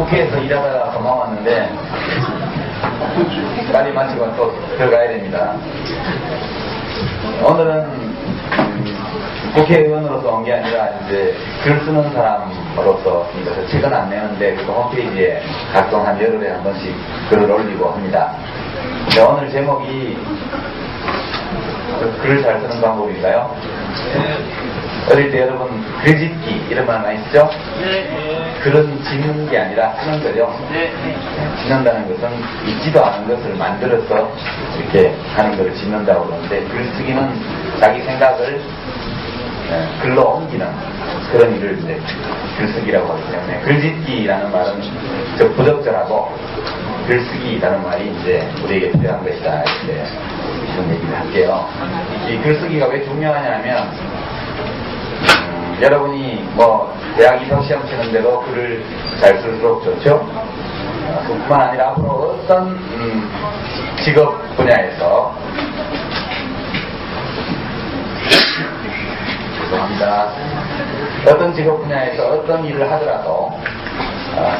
국회에서 일하다가 고마웠는데 빨리 마치고 또 들어가야 됩니다. 오늘은 국회의원으로서 온 게 아니라 이제 글 쓰는 사람으로서 그래서 책은 안 내는데 그 홈페이지에 각종 한 열흘에 한 번씩 글을 올리고 합니다. 근데 오늘 제목이 글을 잘 쓰는 방법인가요? 어릴 때 여러분 글짓기 이런 말 많이 쓰죠? 글은 짓는 게 아니라 쓰는 거죠. 짓는다는 것은 있지도 않은 것을 만들어서 이렇게 하는 것을 짓는다고 그러는데 글쓰기는 자기 생각을 글로 옮기는 그런 일을 이제 글쓰기라고 하기 때문에 글짓기라는 말은 좀 부적절하고 글쓰기라는 말이 이제 우리에게 필요한 것이다 이렇게 이런 얘기를 할게요. 이 글쓰기가 왜 중요하냐면 여러분이 뭐 대학 입학 시험 치는데도 글을 잘 쓸수록 좋죠. 그뿐만 아니라 앞으로 어떤 직업 분야에서 죄송합니다. 어떤 직업 분야에서 어떤 일을 하더라도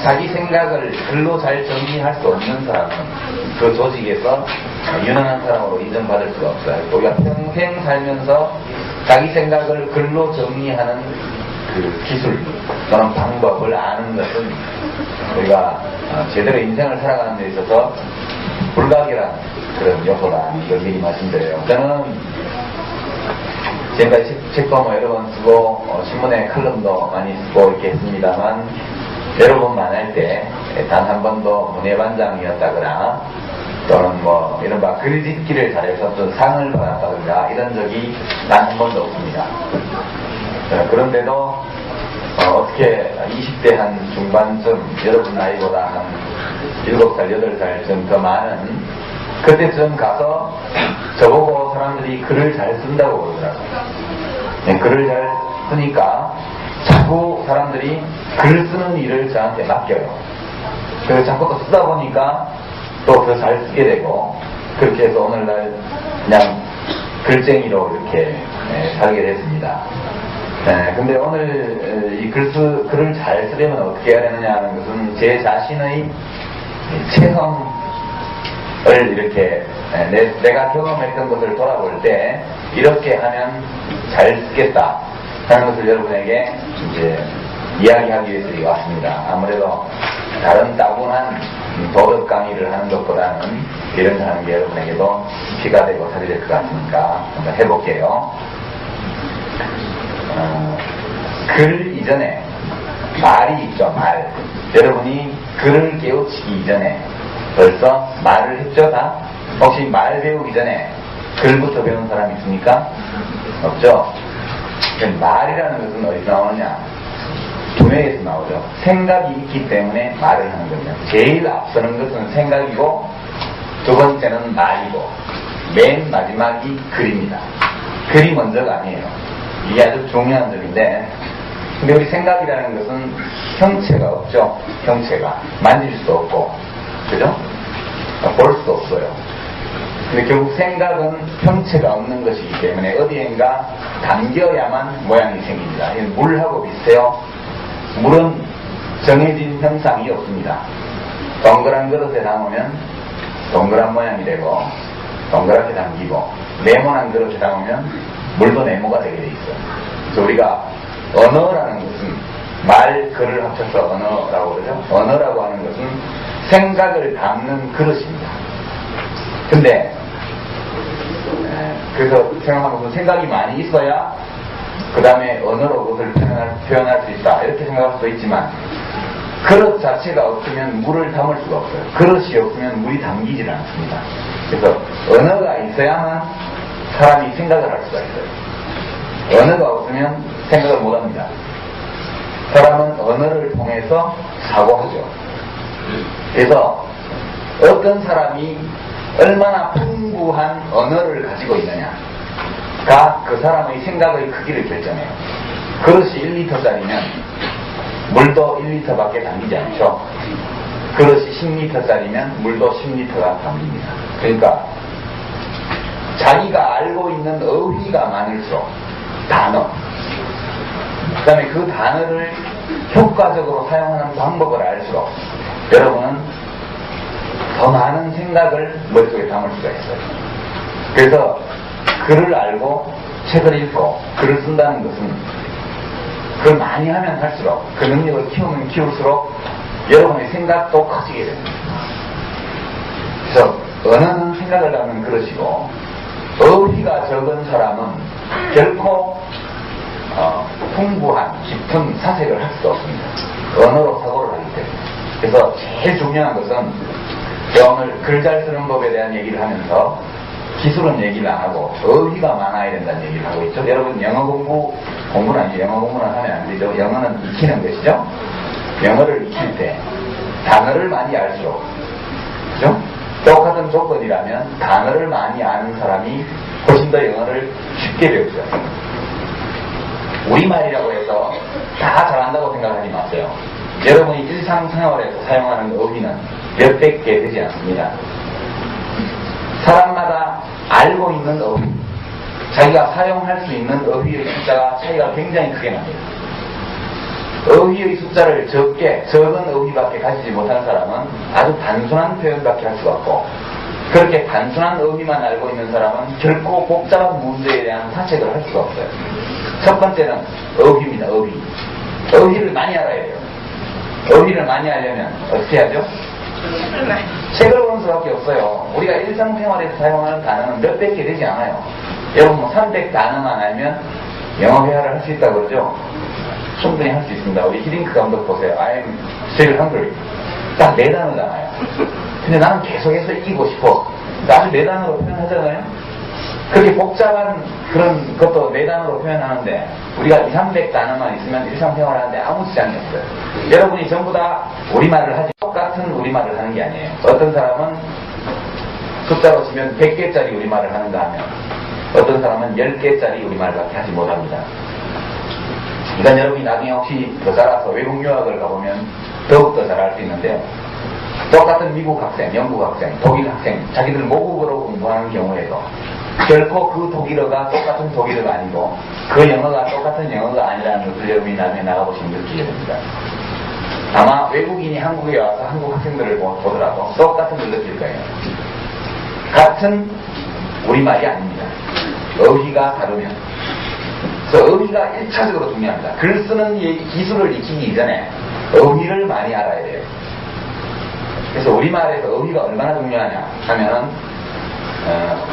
자기 생각을 글로 잘 정리할 수 없는 사람은 그 조직에서 유능한 사람으로 인정받을 수가 없어요. 우리가 평생 살면서 자기 생각을 글로 정리하는 그 기술 또는 방법을 아는 것은 우리가 제대로 인생을 살아가는 데 있어서 불가결한 그런 요소다. 이걸 미리 말씀드려요. 저는 지금까지 책도 뭐 여러 번 쓰고 신문에 칼럼도 많이 쓰고 이렇게 했습니다만 여러 번 만날 때 단 한 번도 문예반장이었다거나 또는 뭐 이른바 글짓기를 잘해서 어떤 상을 받았다든가 이런 적이 단 한 번도 없습니다. 그런데도 어떻게 20대 한 중반쯤 여러분 나이보다 한 7살, 8살쯤 더 많은 그때쯤 가서 저보고 사람들이 글을 잘 쓴다고 그러더라고요. 글을 잘 쓰니까 자꾸 사람들이 글 쓰는 일을 저한테 맡겨요. 그래서 자꾸 또 쓰다 보니까 또 더 잘 쓰게 되고 그렇게 해서 오늘날 그냥 글쟁이로 이렇게 살게 됐습니다. 근데 오늘 이 글을 잘 쓰려면 어떻게 해야 되느냐 하는 것은 제 자신의 체험을 이렇게 내가 경험했던 것을 돌아볼 때 이렇게 하면 잘 쓰겠다 하는 것을 여러분에게 이제 이야기하기 위해서 여기 왔습니다. 아무래도 다른 따분한 도덕 강의를 하는 것보다는 이런 거 하는 게 여러분에게도 피가 되고 살이 될 것 같으니까 한번 해볼게요. 글 이전에 말이 있죠. 말. 여러분이 글을 깨우치기 이전에 벌써 말을 했죠. 다? 혹시 말 배우기 전에 글부터 배운 사람 있습니까? 없죠? 말이라는 것은 어디서 나오느냐? 두뇌에서 나오죠. 생각이 있기 때문에 말을 하는 겁니다. 제일 앞서는 것은 생각이고 두 번째는 말이고 맨 마지막이 글입니다. 글이 먼저가 아니에요. 이게 아주 중요한 점인데 근데 우리 생각이라는 것은 형체가 없죠. 형체가 만질 수도 없고 그죠? 볼 수도 없어요. 근데 결국 생각은 형체가 없는 것이기 때문에 어디엔가 담겨야만 모양이 생깁니다. 이건 물하고 비슷해요. 물은 정해진 형상이 없습니다. 동그란 그릇에 담으면 동그란 모양이 되고 동그랗게 담기고 네모난 그릇에 담으면 물도 네모가 되게 돼 있어요. 그래서 우리가 언어라는 것은 말, 글을 합쳐서 언어라고 그러죠. 언어라고 하는 것은 생각을 담는 그릇입니다. 근데 그래서 생각하면 생각이 많이 있어야 그 다음에 언어로 그것을 표현할 수 있다 이렇게 생각할 수도 있지만 그릇 자체가 없으면 물을 담을 수가 없어요. 그릇이 없으면 물이 담기질 않습니다. 그래서 언어가 있어야만 사람이 생각을 할 수가 있어요. 언어가 없으면 생각을 못합니다. 사람은 언어를 통해서 사고하죠. 그래서 어떤 사람이 얼마나 풍부한 언어를 가지고 있느냐가 그 사람의 생각의 크기를 결정해요. 그릇이 1리터짜리면 물도 1리터밖에 담기지 않죠. 그릇이 10리터짜리면 물도 10리터가 담깁니다. 그러니까 자기가 알고 있는 어휘가 많을수록 단어, 그 다음에 그 단어를 효과적으로 사용하는 방법을 알수록 여러분은 더 많은 생각을 머릿속에 담을 수가 있어요. 그래서 글을 알고 책을 읽고 글을 쓴다는 것은 그걸 많이 하면 할수록 그 능력을 키우면 키울수록 여러분의 생각도 커지게 됩니다. 그래서 언어는 생각을 담는 그릇이고 어휘가 적은 사람은 결코 풍부한 깊은 사색을 할 수가 없습니다. 언어로 사고를 하기 때문에. 그래서 제일 중요한 것은 제가 오늘 글 잘 쓰는 법에 대한 얘기를 하면서 기술은 얘기를 안 하고 어휘가 많아야 된다는 얘기를 하고 있죠. 여러분 영어 공부는 아니죠. 영어 공부는 하면 안 되죠. 영어는 익히는 것이죠. 영어를 익힐 때 단어를 많이 알수록, 그죠? 똑같은 조건이라면 단어를 많이 아는 사람이 훨씬 더 영어를 쉽게 배우죠. 우리말이라고 해서 다 잘한다고 생각하지 마세요. 여러분이 일상생활에서 사용하는 어휘는 몇백 개 되지 않습니다. 사람마다 알고 있는 어휘, 자기가 사용할 수 있는 어휘의 숫자가 차이가 굉장히 크게 납니다. 어휘의 숫자를 적은 어휘밖에 가지지 못한 사람은 아주 단순한 표현밖에 할 수가 없고, 그렇게 단순한 어휘만 알고 있는 사람은 결코 복잡한 문제에 대한 사색을 할 수가 없어요. 첫 번째는 어휘입니다. 어휘를 많이 알아야 돼요. 어휘를 많이 알려면 어떻게 하죠? 책을 보는 수밖에 없어요. 우리가 일상생활에서 사용하는 단어는 몇백 개 되지 않아요. 여러분 300단어만 알면 영어 회화를 할 수 있다고 그러죠? 충분히 할 수 있습니다. 우리 히딩크 감독 보세요. I'm still hungry. 딱 4단어잖아요. 근데 나는 계속해서 이기고 싶어. 아주 4단어로 표현하잖아요. 그렇게 복잡한 그런 것도 4단어로 표현하는데 우리가 200~300단어만 있으면 일상생활 하는데 아무 지장이 없어요. 여러분이 전부 다 우리말을 하지 똑같은 우리말을 하는 게 아니에요. 어떤 사람은 숫자로 치면 100개짜리 우리말을 하는가 하면 어떤 사람은 10개짜리 우리말밖에 하지 못합니다. 그러니까 여러분이 나중에 혹시 더 자라서 외국 유학을 가보면 더욱더 잘할 수 있는데요. 똑같은 미국 학생, 영국 학생, 독일 학생, 자기들 모국어로 공부하는 경우에도 결코 그 독일어가 똑같은 독일어가 아니고 그 영어가 똑같은 영어가 아니라는 것을 여러분이 나중에 나가보시면 느끼게 됩니다. 아마 외국인이 한국에 와서 한국 학생들을 보더라도 똑같은 걸 느낄 거예요. 같은 우리말이 아닙니다. 어휘가 다르면. 그래서 어휘가 1차적으로 중요합니다. 글 쓰는 기술을 익히기 이전에 어휘를 많이 알아야 돼요. 그래서 우리말에서 어휘가 얼마나 중요하냐 하면은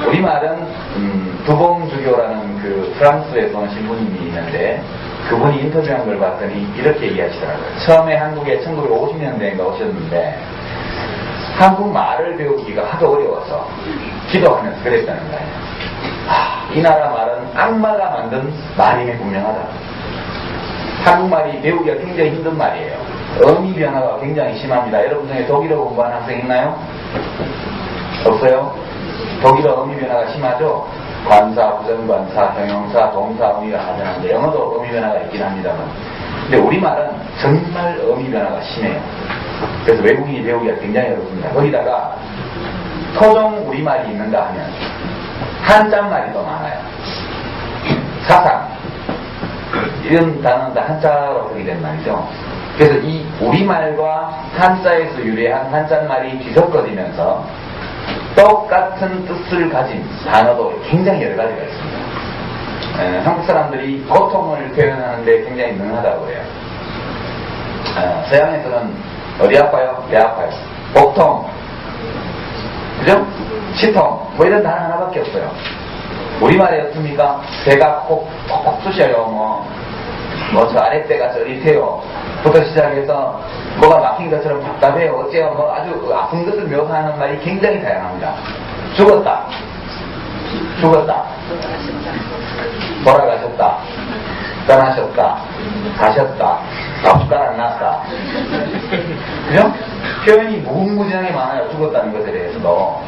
우리말은 두봉주교라는 그 프랑스에서 온 신부님이 있는데 그분이 인터뷰한 걸 봤더니 이렇게 얘기하시더라고요. 처음에 한국에 1950년대인가 오셨는데 한국말을 배우기가 하도 어려워서 기도하면서 그랬다는 거예요. 이 나라 말은 악마가 만든 말임에 분명하다. 한국말이 배우기가 굉장히 힘든 말이에요. 어미 변화가 굉장히 심합니다. 여러분 중에 독일어 공부하는 학생 있나요? 없어요? 독일어 어미 변화가 심하죠? 관사, 부정관사, 형용사, 동사, 어미가 나타나는데 영어도 어미 변화가 있긴 합니다만. 근데 우리말은 정말 어미 변화가 심해요. 그래서 외국인이 배우기가 굉장히 어렵습니다. 거기다가 토종 우리말이 있는가 하면 한자말이 더 많아요. 사상 이런 단어는 다 한자로 쓰게 된 말이죠. 그래서 이 우리말과 한자에서 유래한 한자말이 뒤섞어지면서 똑같은 뜻을 가진 단어도 굉장히 여러 가지가 있습니다. 한국 사람들이 고통을 표현하는데 굉장히 능하다고 해요. 서양에서는 어디 아파요? 배 아파요. 복통, 그죠? 치통, 뭐 이런 단어 하나밖에 없어요. 우리말에 어떻습니까? 배가 콕콕 쑤셔요. 저 아랫배가 저릿해요. 부터 시작해서 뭐가 막힌 것처럼 답답해요. 어째요? 뭐 아주 아픈 것을 묘사하는 말이 굉장히 다양합니다. 죽었다. 돌아가셨다. 떠나셨다. 가셨다. 밥숟가락 났다. 그죠? 표현이 무궁무진하게 많아요. 죽었다는 것에 대해서도.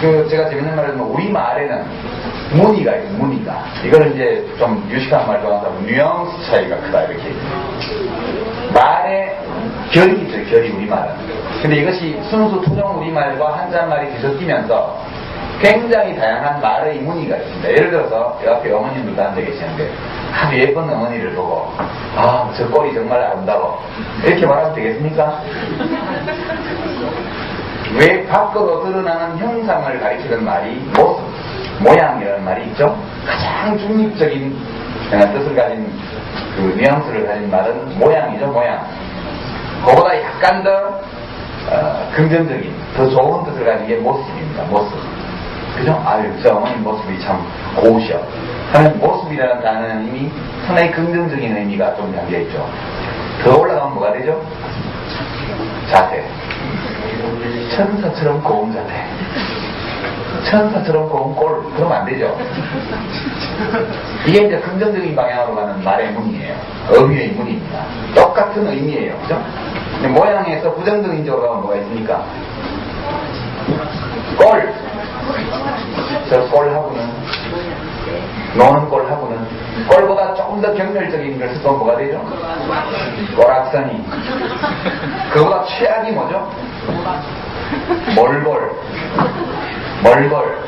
제가 재밌는 말을 하면 우리말에는 무늬가 있어요. 무늬가. 이거는 이제 좀 유식한 말 좋아하는 사람은 뉘앙스 차이가 크다 이렇게 얘기해요. 말의 결이 있어요. 결이 우리말은. 근데 이것이 순수 토종 우리말과 한자말이 뒤섞이면서 굉장히 다양한 말의 무늬가 있습니다. 예를 들어서 옆에 어머님들도 앉아 계시는데 아주 예쁜 어머니를 보고 아, 저 꼴이 정말 아름다워 이렇게 말하면 되겠습니까? 왜 밖으로 드러나는 형상을 가리키는 말이 모습, 모양이라는 말이 있죠? 가장 중립적인 뜻을 가진 그 뉘앙스를 가진 말은 모양이죠, 모양. 그보다 약간 더 긍정적인, 더 좋은 뜻을 가진 게 모습입니다, 모습. 그죠? 아유, 저 어머님 모습이 참 고우셔. 하는 모습이라는 단어는 이미 상당히 긍정적인 의미가 좀 담겨있죠. 더 올라가면 뭐가 되죠? 자세. 천사처럼 고운 자세. 천사처럼 고운 꼴. 그러면 안 되죠. 이게 이제 긍정적인 방향으로 가는 말의 무늬예요. 어휘의 무늬입니다. 똑같은 의미예요. 그죠? 근데 모양에서 부정적인 쪽으로 가면 뭐가 있습니까? 꼴. 저 꼴하고는, 노는 꼴하고는, 꼴보다 조금 더 경멸적인 걸 쓰면 뭐가 되죠? 꼴악선이. 그거보다 최악이 뭐죠? 몰골. 몰골.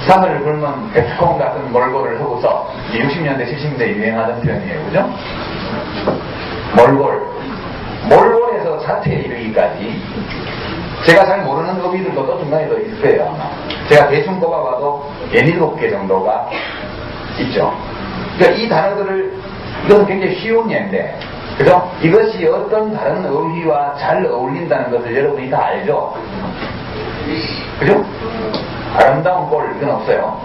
산을 굴면 백콩 같은 몰골을 하고서 60년대, 70년대 유행하던 표현이에요. 그죠? 몰골. 몰골에서 자퇴에 이르기까지 제가 잘 모르는 어휘들도 또 중간에 더 있을 거예요, 아마. 제가 대충 꼽아봐도 17개 정도가 있죠. 그러니까 이 단어들을, 이것은 굉장히 쉬운 예인데, 그죠? 이것이 어떤 다른 어휘와 잘 어울린다는 것을 여러분이 다 알죠? 그죠? 아름다운 꼴, 이건 없어요.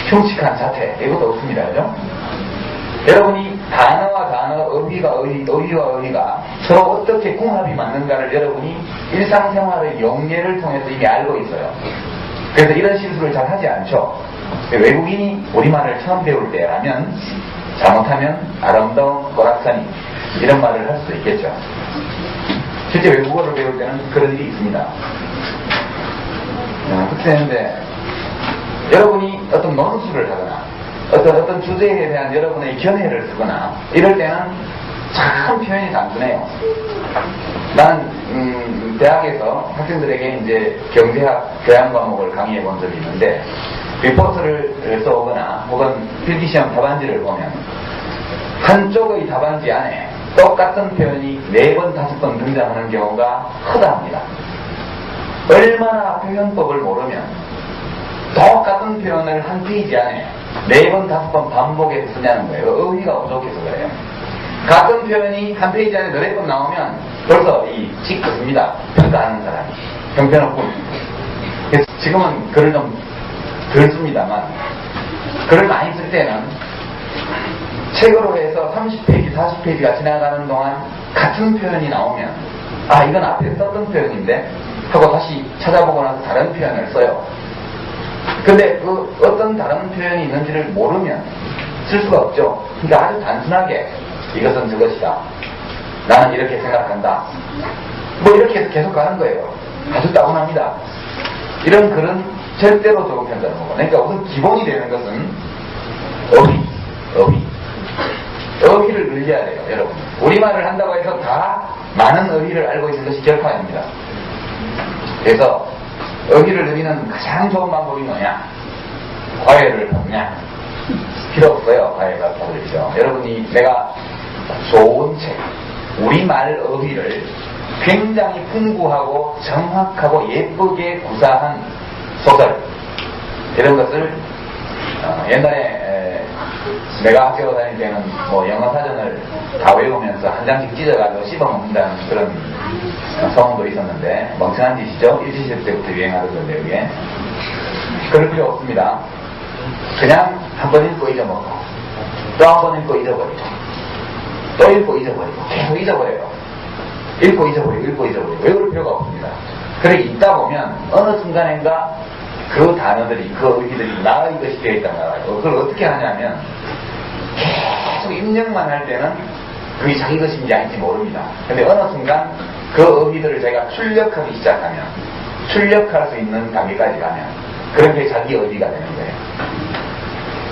흉측한 자태, 이것도 없습니다. 그죠? 여러분이 단어와 단어, 어휘와 어휘가 서로 어떻게 궁합이 맞는가를 여러분이 일상생활의 용례를 통해서 이미 알고 있어요. 그래서 이런 실수를 잘 하지 않죠. 외국인이 우리말을 처음 배울 때라면 잘못하면 아름다운 꼬락선이 이런 말을 할 수도 있겠죠. 실제 외국어를 배울 때는 그런 일이 있습니다. 그렇게 되는데 여러분이 어떤 논술을 하거나 어떤 주제에 대한 여러분의 견해를 쓰거나 이럴 때는 참 표현이 단순해요. 나는 대학에서 학생들에게 이제 경제학 교양 과목을 강의해 본 적이 있는데 리포트를 써오거나 혹은 필기시험 답안지를 보면 한쪽의 답안지 안에 똑같은 표현이 4번, 5번 등장하는 경우가 허다합니다. 얼마나 표현법을 모르면 똑같은 표현을 한 페이지 안에 4번, 5번 반복해서 쓰냐는 거예요. 어휘가 부족해서 그래요. 같은 표현이 한 페이지 안에 4번 나오면 벌써 찍습니다. 평가하는 사람이. 형편없군. 그래서 지금은 글을 좀 덜 씁니다만 글을 많이 쓸 때는 책으로 해서 30페이지, 40페이지가 지나가는 동안 같은 표현이 나오면 아, 이건 앞에 썼던 표현인데 하고 다시 찾아보고 나서 다른 표현을 써요. 근데 그 어떤 다른 표현이 있는지를 모르면 쓸 수가 없죠. 그러니까 아주 단순하게 이것은 저것이다. 나는 이렇게 생각한다. 뭐 이렇게 해서 계속 가는 거예요. 아주 따분합니다. 이런 글은 절대로 좋은 편자는 거고. 그러니까 우선 기본이 되는 것은 어휘를 늘려야 돼요, 여러분. 우리말을 한다고 해서 다 많은 어휘를 알고 있는 것이 결코 아닙니다. 그래서 어휘를 늘리는 가장 좋은 방법이 뭐냐? 과외를 받냐? 필요 없어요, 과외가 받으시죠. 여러분이 내가 좋은 책, 우리말 어휘를 굉장히 풍부하고 정확하고 예쁘게 구사한 소설, 이런 것을 옛날에 내가 학교 다닐 때는 뭐 영어 사전을 다 외우면서 한 장씩 찢어가지고 씹어먹는다는 그런 소문도 있었는데 멍청한 짓이죠. 일시시대 때부터 유행하던 건데 이게 그럴 필요 없습니다. 그냥 한 번 읽고 잊어먹고 또 한 번 읽고 잊어버리고 또 읽고 잊어버리고 계속 잊어버려요. 읽고 잊어버리고 외울 필요가 없습니다. 그렇게 읽다 보면 어느 순간인가 그 단어들이, 그 어휘들이 나의 것이 되어 있단 말이에요. 그걸 어떻게 하냐면 계속 입력만 할 때는 그게 자기 것인지 아닌지 모릅니다. 근데 어느 순간 그 어휘들을 자기가 출력하기 시작하면, 출력할 수 있는 단계까지 가면 그런 게 자기 어휘가 되는 거예요.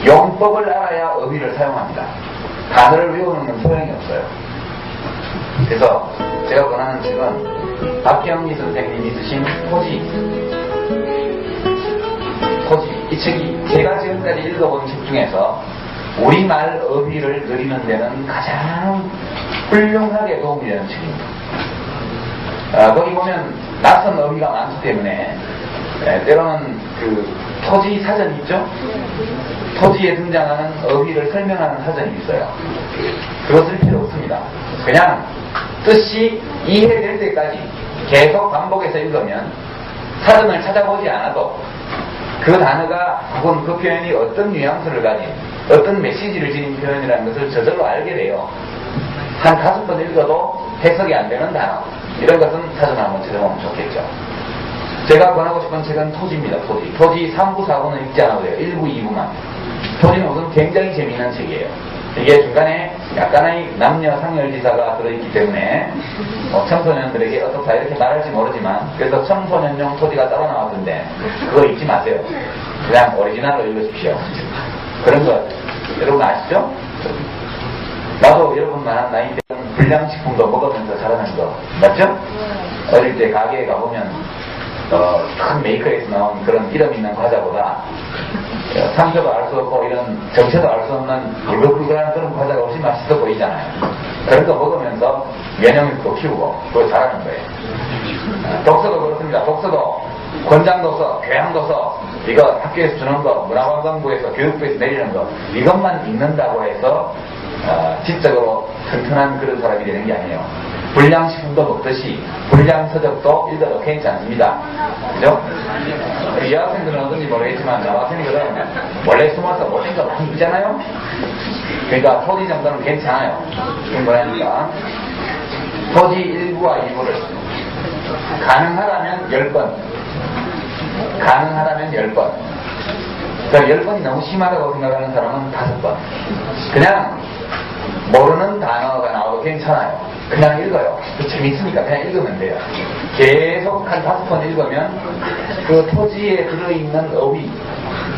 용법을 알아야 어휘를 사용합니다. 단어를 외우는 건 소용이 없어요. 그래서 제가 권하는 책은 박경리 선생님이 쓰신 토지, 토지, 이 책이 제가 지금까지 읽어본 책 중에서 우리말 어휘를 늘리는 데는 가장 훌륭하게 도움이 되는 책입니다. 거기 보면 낯선 어휘가 많기 때문에 때로는 그 토지 사전이 있죠? 토지에 등장하는 어휘를 설명하는 사전이 있어요. 그거 쓸 필요 없습니다. 그냥 뜻이 이해될 때까지 계속 반복해서 읽으면 사전을 찾아보지 않아도 그 단어가 혹은 그 표현이 어떤 뉘앙스를 가진 어떤 메시지를 지닌 표현이라는 것을 저절로 알게 돼요. 한 5번 읽어도 해석이 안 되는 단어, 이런 것은 사전 한번 찾아보면 좋겠죠. 제가 권하고 싶은 책은 토지입니다. 토지 3부, 4부는 읽지 않아도 돼요. 1부, 2부만. 토지는 우선 굉장히 재미있는 책이에요. 이게 중간에 약간의 남녀 상열지사가 들어있기 때문에 청소년들에게 어떻다 이렇게 말할지 모르지만, 그래서 청소년용 토지가 따로 나왔던데 그거 읽지 마세요. 그냥 오리지널로 읽으십시오. 그런 거 여러분 아시죠? 나도 여러분만한 나이 때는 불량식품도 먹으면서 자라는 거 맞죠? 어릴 때 가게에 가보면 큰 메이커에서 나온 그런 이름 있는 과자보다 상표도 알 수 없고 이런 정체도 알 수 없는 불글불글한 그런 과자가 훨씬 맛있어 보이잖아요. 그런 거 먹으면서 면역력도 키우고 그걸 잘하는 거예요. 독서도 그렇습니다. 독서도 권장도서, 교양도서, 이거 학교에서 주는 거, 문화관광부에서 교육부에서 내리는 거, 이것만 읽는다고 해서 지적으로 튼튼한 그런 사람이 되는 게 아니에요. 불량식품도 먹듯이 불량서적도 읽어도 괜찮습니다. 그죠? 여학생들은 어떤지 모르겠지만 남학생들은 원래 숨어서 못한 거 많이 읽잖아요. 그러니까 토지 정도는 괜찮아요. 충분하니까. 토지 1부와 2부를 가능하다면 10번, 가능하다면 10번. 그러니까 10번이 너무 심하다고 생각하는 사람은 5번. 그냥 모르는 단어가 나와도 괜찮아요. 그냥 읽어요. 재밌으니까 그냥 읽으면 돼요. 계속 한 5번 읽으면 그 토지에 들어있는 어휘,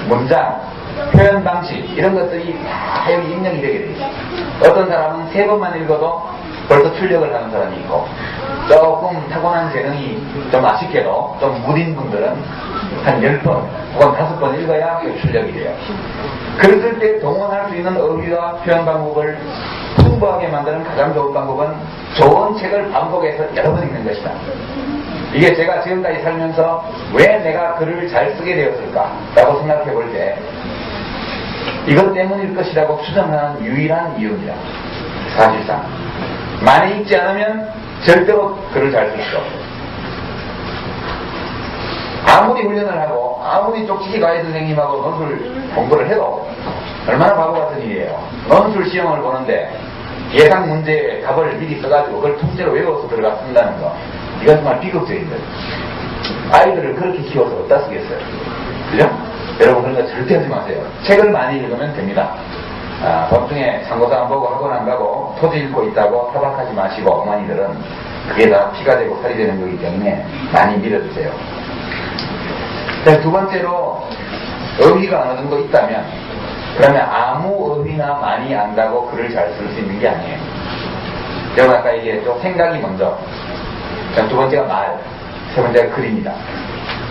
문장, 표현 방식 이런 것들이 다 여기 입력이 되게 돼요. 어떤 사람은 3번만 읽어도 벌써 출력을 하는 사람이 있고, 조금 타고난 재능이 좀 아쉽게도 좀 무딘 분들은 한 10번 혹은 5번 읽어야 출력이 돼요. 그랬을 때 동원할 수 있는 어휘와 표현 방법을 풍부하게 만드는 가장 좋은 방법은 좋은 책을 반복해서 여러 번 읽는 것이다. 이게 제가 지금까지 살면서 왜 내가 글을 잘 쓰게 되었을까 라고 생각해 볼 때 이것 때문일 것이라고 추정하는 유일한 이유입니다. 사실상 많이 읽지 않으면 절대로 글을 잘 쓸 수 없어요. 아무리 훈련을 하고 아무리 쪽지기 과외 선생님하고 논술 공부를 해도 얼마나 바보 같은 일이에요. 논술 시험을 보는데 예상 문제의 답을 미리 써가지고 그걸 통째로 외워서 들어가 쓴다는 거, 이건 정말 비극적인 거예요. 아이들을 그렇게 키워서 어디다 쓰겠어요. 그죠? 여러분 그런 거 절대 하지 마세요. 책을 많이 읽으면 됩니다. 밤중에 참고사항 보고 학원 안 가고 토지 읽고 있다고 타박하지 마시고, 어머니들은 그게 다 피가 되고 살이 되는 거기 때문에 많이 믿어주세요. 두 번째로, 어휘가 어느 정도 있다면, 그러면 아무 어휘나 많이 안다고 글을 잘 쓸 수 있는 게 아니에요. 제가 아까 얘기했죠. 생각이 먼저. 두 번째가 말, 세 번째가 글입니다.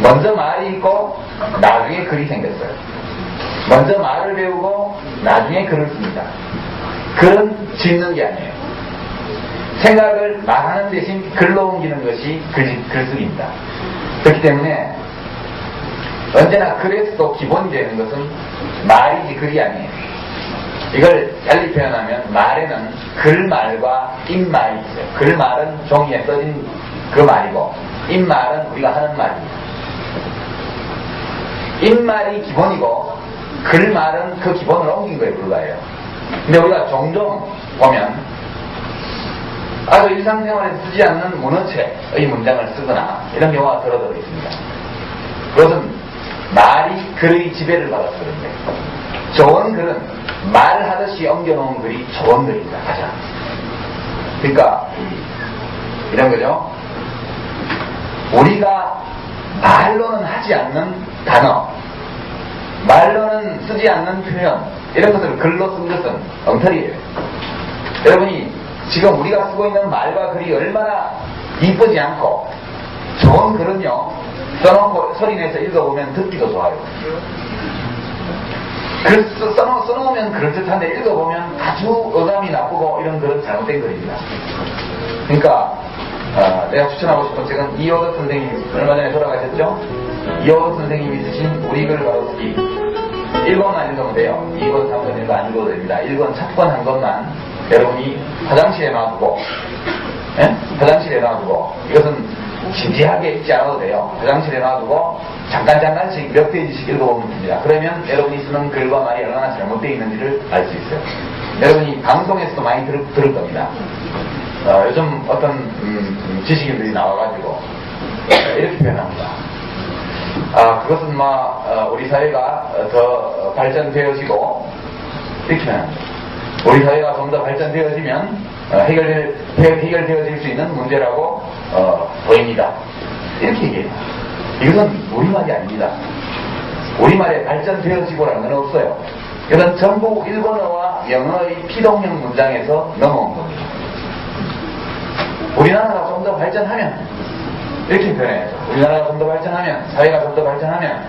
먼저 말이 있고 나중에 글이 생겼어요. 먼저 말을 배우고 나중에 글을 씁니다. 글은 짓는 게 아니에요. 생각을 말하는 대신 글로 옮기는 것이 글쓰기입니다. 그렇기 때문에 언제나 글에서도 기본이 되는 것은 말이지 글이 아니에요. 이걸 달리 표현하면 말에는 글말과 입말이 있어요. 글말은 종이에 써진 그 말이고 입말은 우리가 하는 말입니다. 입말이 기본이고 글말은 그 기본을 옮긴 거에 불과해요. 근데 우리가 종종 보면 아주 일상생활에서 쓰지 않는 문어체의 문장을 쓰거나 이런 경우가 들어들어 있습니다. 그것은 말이 글의 지배를 받아서 그런 거예요. 좋은 글은 말하듯이 옮겨놓은 글이 좋은 글입니다. 가장. 그러니까 이런 거죠. 우리가 말로는 하지 않는 단어, 말로는 쓰지 않는 표현, 이런 것들을 글로 쓴 것은 엉터리예요. 여러분이 지금 우리가 쓰고 있는 말과 글이 얼마나 이쁘지 않고 좋은 글은요, 써놓고 소리내서 읽어보면 듣기도 좋아요. 글 써놓으면 그럴듯한데 읽어보면 아주 어감이 나쁘고 이런 글은 잘못된 글입니다. 그러니까 내가 추천하고 싶은 책은 이호덕 선생님, 얼마 전에 돌아가셨죠? 이호덕 선생님이 쓰신 우리 글 가로쓰기 1권만 읽으면 돼요. 2권, 3권 읽어 안 읽어도 됩니다. 1권 첫 권 한 권만 여러분이 화장실에 놔두고, 예? 화장실에 놔두고, 이것은 진지하게 읽지 않아도 돼요. 화장실에 놔두고 잠깐씩 몇 페이지씩 읽어보면 됩니다. 그러면 여러분이 쓰는 글과 말이 얼마나 잘못되어 있는지를 알 수 있어요. 여러분이 방송에서도 많이 들을 겁니다. 요즘 어떤 지식인들이 나와가지고 이렇게 표현합니다. 그것은 우리 사회가 더 발전되어지고, 이렇게 표현합니다. 우리 사회가 좀 더 발전되어지면 해결되어질 수 있는 문제라고 보입니다. 이렇게 얘기해요. 이것은 우리말이 아닙니다. 우리말에 발전되어지고라는 건 없어요. 이건 전부 일본어와 영어의 피동형 문장에서 넘어온 겁니다. 우리나라가 좀 더 발전하면, 이렇게 표현해야죠. 우리나라가 좀 더 발전하면, 사회가 좀 더 발전하면,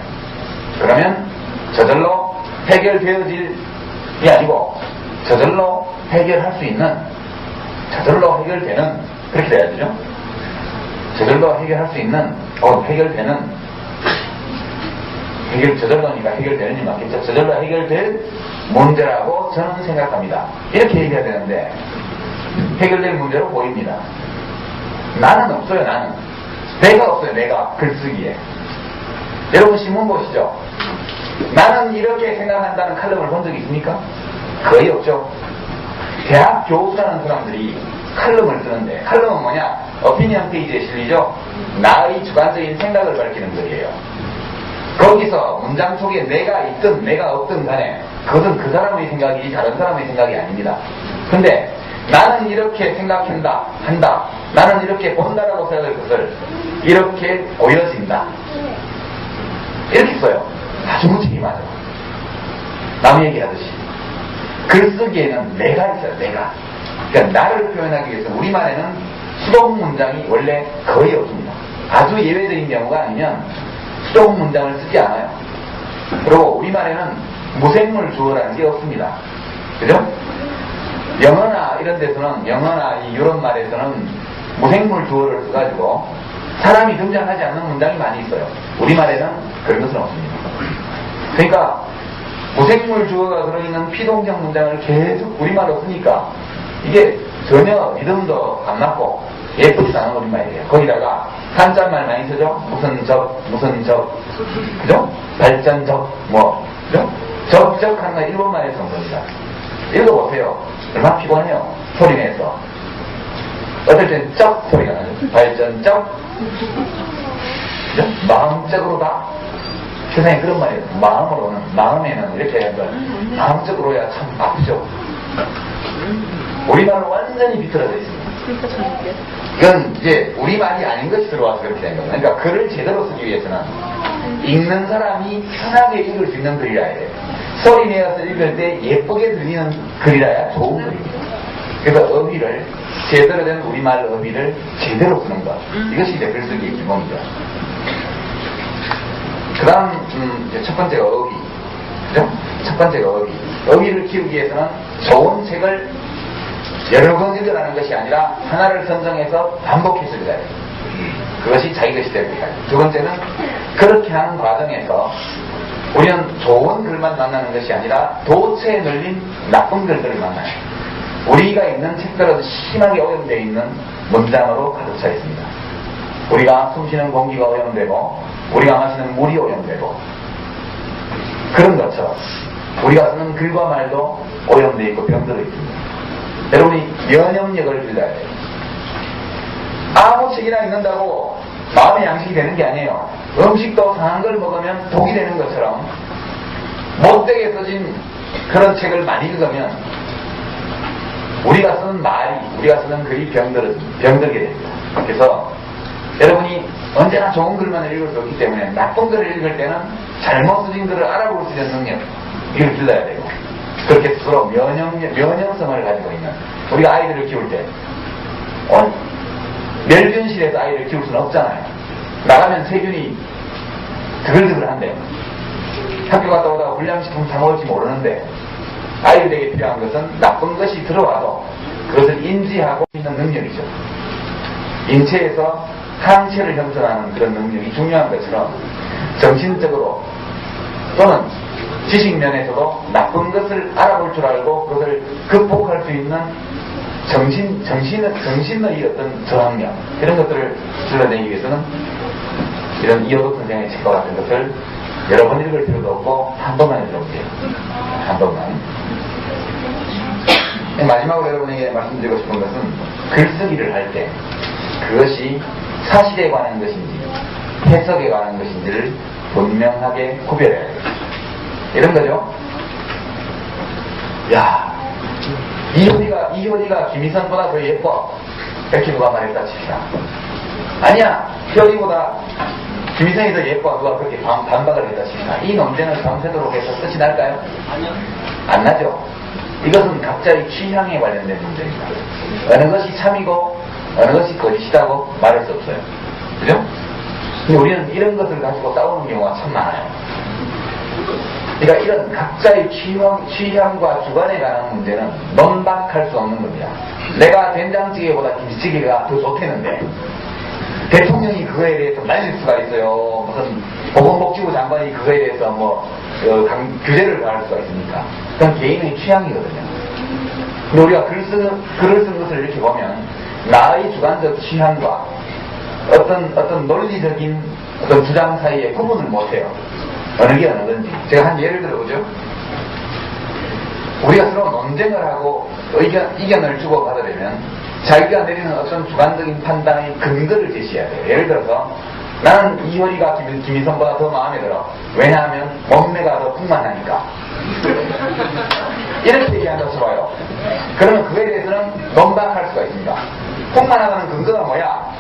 그러면 저절로 해결되어질이 아니고 저절로 해결할 수 있는, 저절로 해결되는, 그렇게 돼야 되죠. 저절로 해결할 수 있는, 저절로니까 해결되는 일 맞겠죠. 저절로 해결될 문제라고 저는 생각합니다. 이렇게 얘기해야 되는데 해결될 문제로 보입니다. 나는 없어요. 나는 내가 없어요. 내가 글쓰기에. 여러분 신문 보시죠. 나는 이렇게 생각한다는 칼럼을 본 적이 있습니까? 거의 없죠. 대학 교수라는 사람들이 칼럼을 쓰는데, 칼럼은 뭐냐? 오피니언 페이지에 실리죠. 나의 주관적인 생각을 밝히는 글이에요. 거기서 문장 속에 내가 있든 내가 없든 간에 그것은 그 사람의 생각이지 다른 사람의 생각이 아닙니다. 근데 나는 이렇게 생각한다, 한다, 나는 이렇게 본다라고 생각할 것을 이렇게 보여진다, 이렇게 써요. 아주 무책임하죠. 남 얘기하듯이. 글쓰기에는 내가 있어요. 내가. 그러니까 나를 표현하기 위해서 우리말에는 수동 문장이 원래 거의 없습니다. 아주 예외적인 경우가 아니면 수동 문장을 쓰지 않아요. 그리고 우리말에는 무생물 주어라는 게 없습니다. 그죠? 영어나 이런 데서는, 영어나 이런 말에서는 무생물 주어를 써가지고 사람이 등장하지 않는 문장이 많이 있어요. 우리말에는 그런 것은 없습니다. 그러니까 무생물 주어가 들어있는 피동적 문장을 계속 우리말로 쓰니까 이게 전혀 리듬도 안 맞고 예쁘지도 않은 우리말이에요. 거기다가 한자말 많이 쓰죠? 무슨 적, 그죠? 발전적, 그죠? 적적한 거 일본말에 쓴 겁니다. 읽어보세요. 얼마나 피곤해요. 소리내서. 어떨 땐 적 소리가 나죠. 발전적, 그죠? 마음적으로다. 세상에 그런 말이에요. 마음으로는, 마음에는 이렇게 해야 마음적으로야 참 아프죠. 우리말은 완전히 비틀어져 있습니다. 이건 이제 우리말이 아닌 것이 들어와서 그렇게 된 겁니다. 그러니까 글을 제대로 쓰기 위해서는 읽는 사람이 편하게 읽을 수 있는 글이라야 돼요. 소리 내어서 읽을 때 예쁘게 들리는 글이라야 좋은 글입니다. 그래서 어휘를, 제대로 된 우리말 어휘를 제대로 쓰는 것. 이것이 이제 글쓰기의 기본이죠. 그 다음, 첫 번째가 어휘. 그죠? 첫 번째가 어휘. 어휘를 키우기 위해서는 좋은 책을 여러 번 읽으라는 것이 아니라 하나를 선정해서 반복해서 읽어야 돼요. 그것이 자기 것이 됩니다. 두 번째는 그렇게 하는 과정에서 우리는 좋은 글만 만나는 것이 아니라 도체에 널린 나쁜 글들을 만나요. 우리가 읽는 책들은 심하게 오염되어 있는 문장으로 가득 차 있습니다. 우리가 숨쉬는 공기가 오염되고 우리가 마시는 물이 오염되고 그런 것처럼 우리가 쓰는 글과 말도 오염되어 있고 병들어 있습니다. 여러분이 면역력을 길러야 돼요. 아무 책이나 읽는다고 마음의 양식이 되는 게 아니에요. 음식도 상한 걸 먹으면 독이 되는 것처럼 못되게 써진 그런 책을 많이 읽으면 우리가 쓰는 말이, 우리가 쓰는 글이 병들게 됩니다. 그래서 여러분이 언제나 좋은 글만 읽을 수 없기 때문에 나쁜 글을 읽을 때는 잘못 쓰진 글을 알아볼 수 있는 능력, 이걸 길러야 되고, 그렇게 스스로 면역성을 가지고 있는, 우리가 아이들을 키울 때 멸균실에서 아이를 키울 수는 없잖아요. 나가면 세균이 드글드글한데 학교 갔다 오다가 불량식품 사 먹을지 모르는데 아이들에게 필요한 것은 나쁜 것이 들어와도 그것을 인지하고 있는 능력이죠. 인체에서 항체를 형성하는 그런 능력이 중요한 것처럼 정신적으로 또는 지식면에서도 나쁜 것을 알아볼 줄 알고 그것을 극복할 수 있는 정신의 어떤 저항력 이런 것들을 드러내기 위해서는 이런 이호덕 선생의 책과 같은 것을 여러 번 읽을 필요도 없고 한 번만 읽어보세요. 한 번만. 마지막으로 여러분에게 말씀드리고 싶은 것은 글쓰기를 할 때 그것이 사실에 관한 것인지 해석에 관한 것인지를 분명하게 구별해야 돼요. 이런 거죠. 야, 이효리가 김희선보다 더 예뻐. 이렇게 누가 말했다 칩시다. 아니야, 효리보다 김희선이 더 예뻐. 누가 그렇게 반박을 했다 칩시다. 이 논쟁을 밤새도록 해서 끝이 날까요? 아니요. 안 나죠. 이것은 각자의 취향에 관련된 문제입니다. 어느 것이 참이고 어느 것이 거짓이라고 말할 수 없어요. 그죠? 근데 우리는 이런 것을 가지고 싸우는 경우가 참 많아요. 그러니까 이런 각자의 취향과 주관에 관한 문제는 논박할 수 없는 겁니다. 내가 된장찌개보다 김치찌개가 더 좋겠는데 대통령이 그거에 대해서 날릴 수가 있어요. 무슨 보건복지부 장관이 그거에 대해서 규제를 가할 수가 있으니까. 그건 개인의 취향이거든요. 근데 우리가 글을 쓴 것을 이렇게 보면 나의 주관적 취향과 어떤 논리적인 어떤 주장 사이에 구분을 못해요. 어느 게 어느 건지. 제가 한 예를 들어보죠. 우리가 서로 논쟁을 하고 의견을 주고받으려면 자기가 내리는 어떤 주관적인 판단의 근거를 제시해야 돼요. 예를 들어서 나는 이효리가 김희선보다 더 마음에 들어. 왜냐하면 몸매가 더 풍만하니까. 이렇게 얘기한다고 쳐봐요. 그러면 그에 대해서는 논박할 수가 있습니다. 풍만하다는 근거가 뭐야?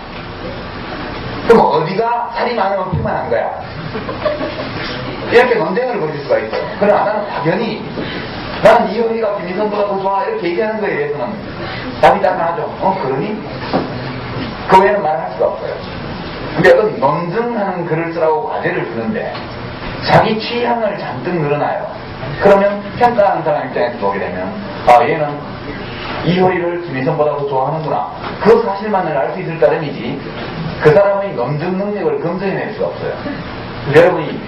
그럼 어디가 살이 많으면 풍만한 거야? 이렇게 논쟁을 벌일 수가 있어요. 그러나 나는 당연히 나는 이효리가 김희선보다 더 좋아 이렇게 얘기하는 거에 대해서는 답이 따뜻하죠. 그러니? 그 외에는 말할 수가 없어요. 근데 어떤 논증하는 글을 쓰라고 과제를 주는데 자기 취향을 잔뜩 늘어나요. 그러면 평가하는 사람 입장에서 보게 되면 얘는 이효리를 김희선보다 더 좋아하는구나. 그 사실만을 알 수 있을 따름이지 그 사람의 논증 능력을 검증해낼 수가 없어요. 여러분이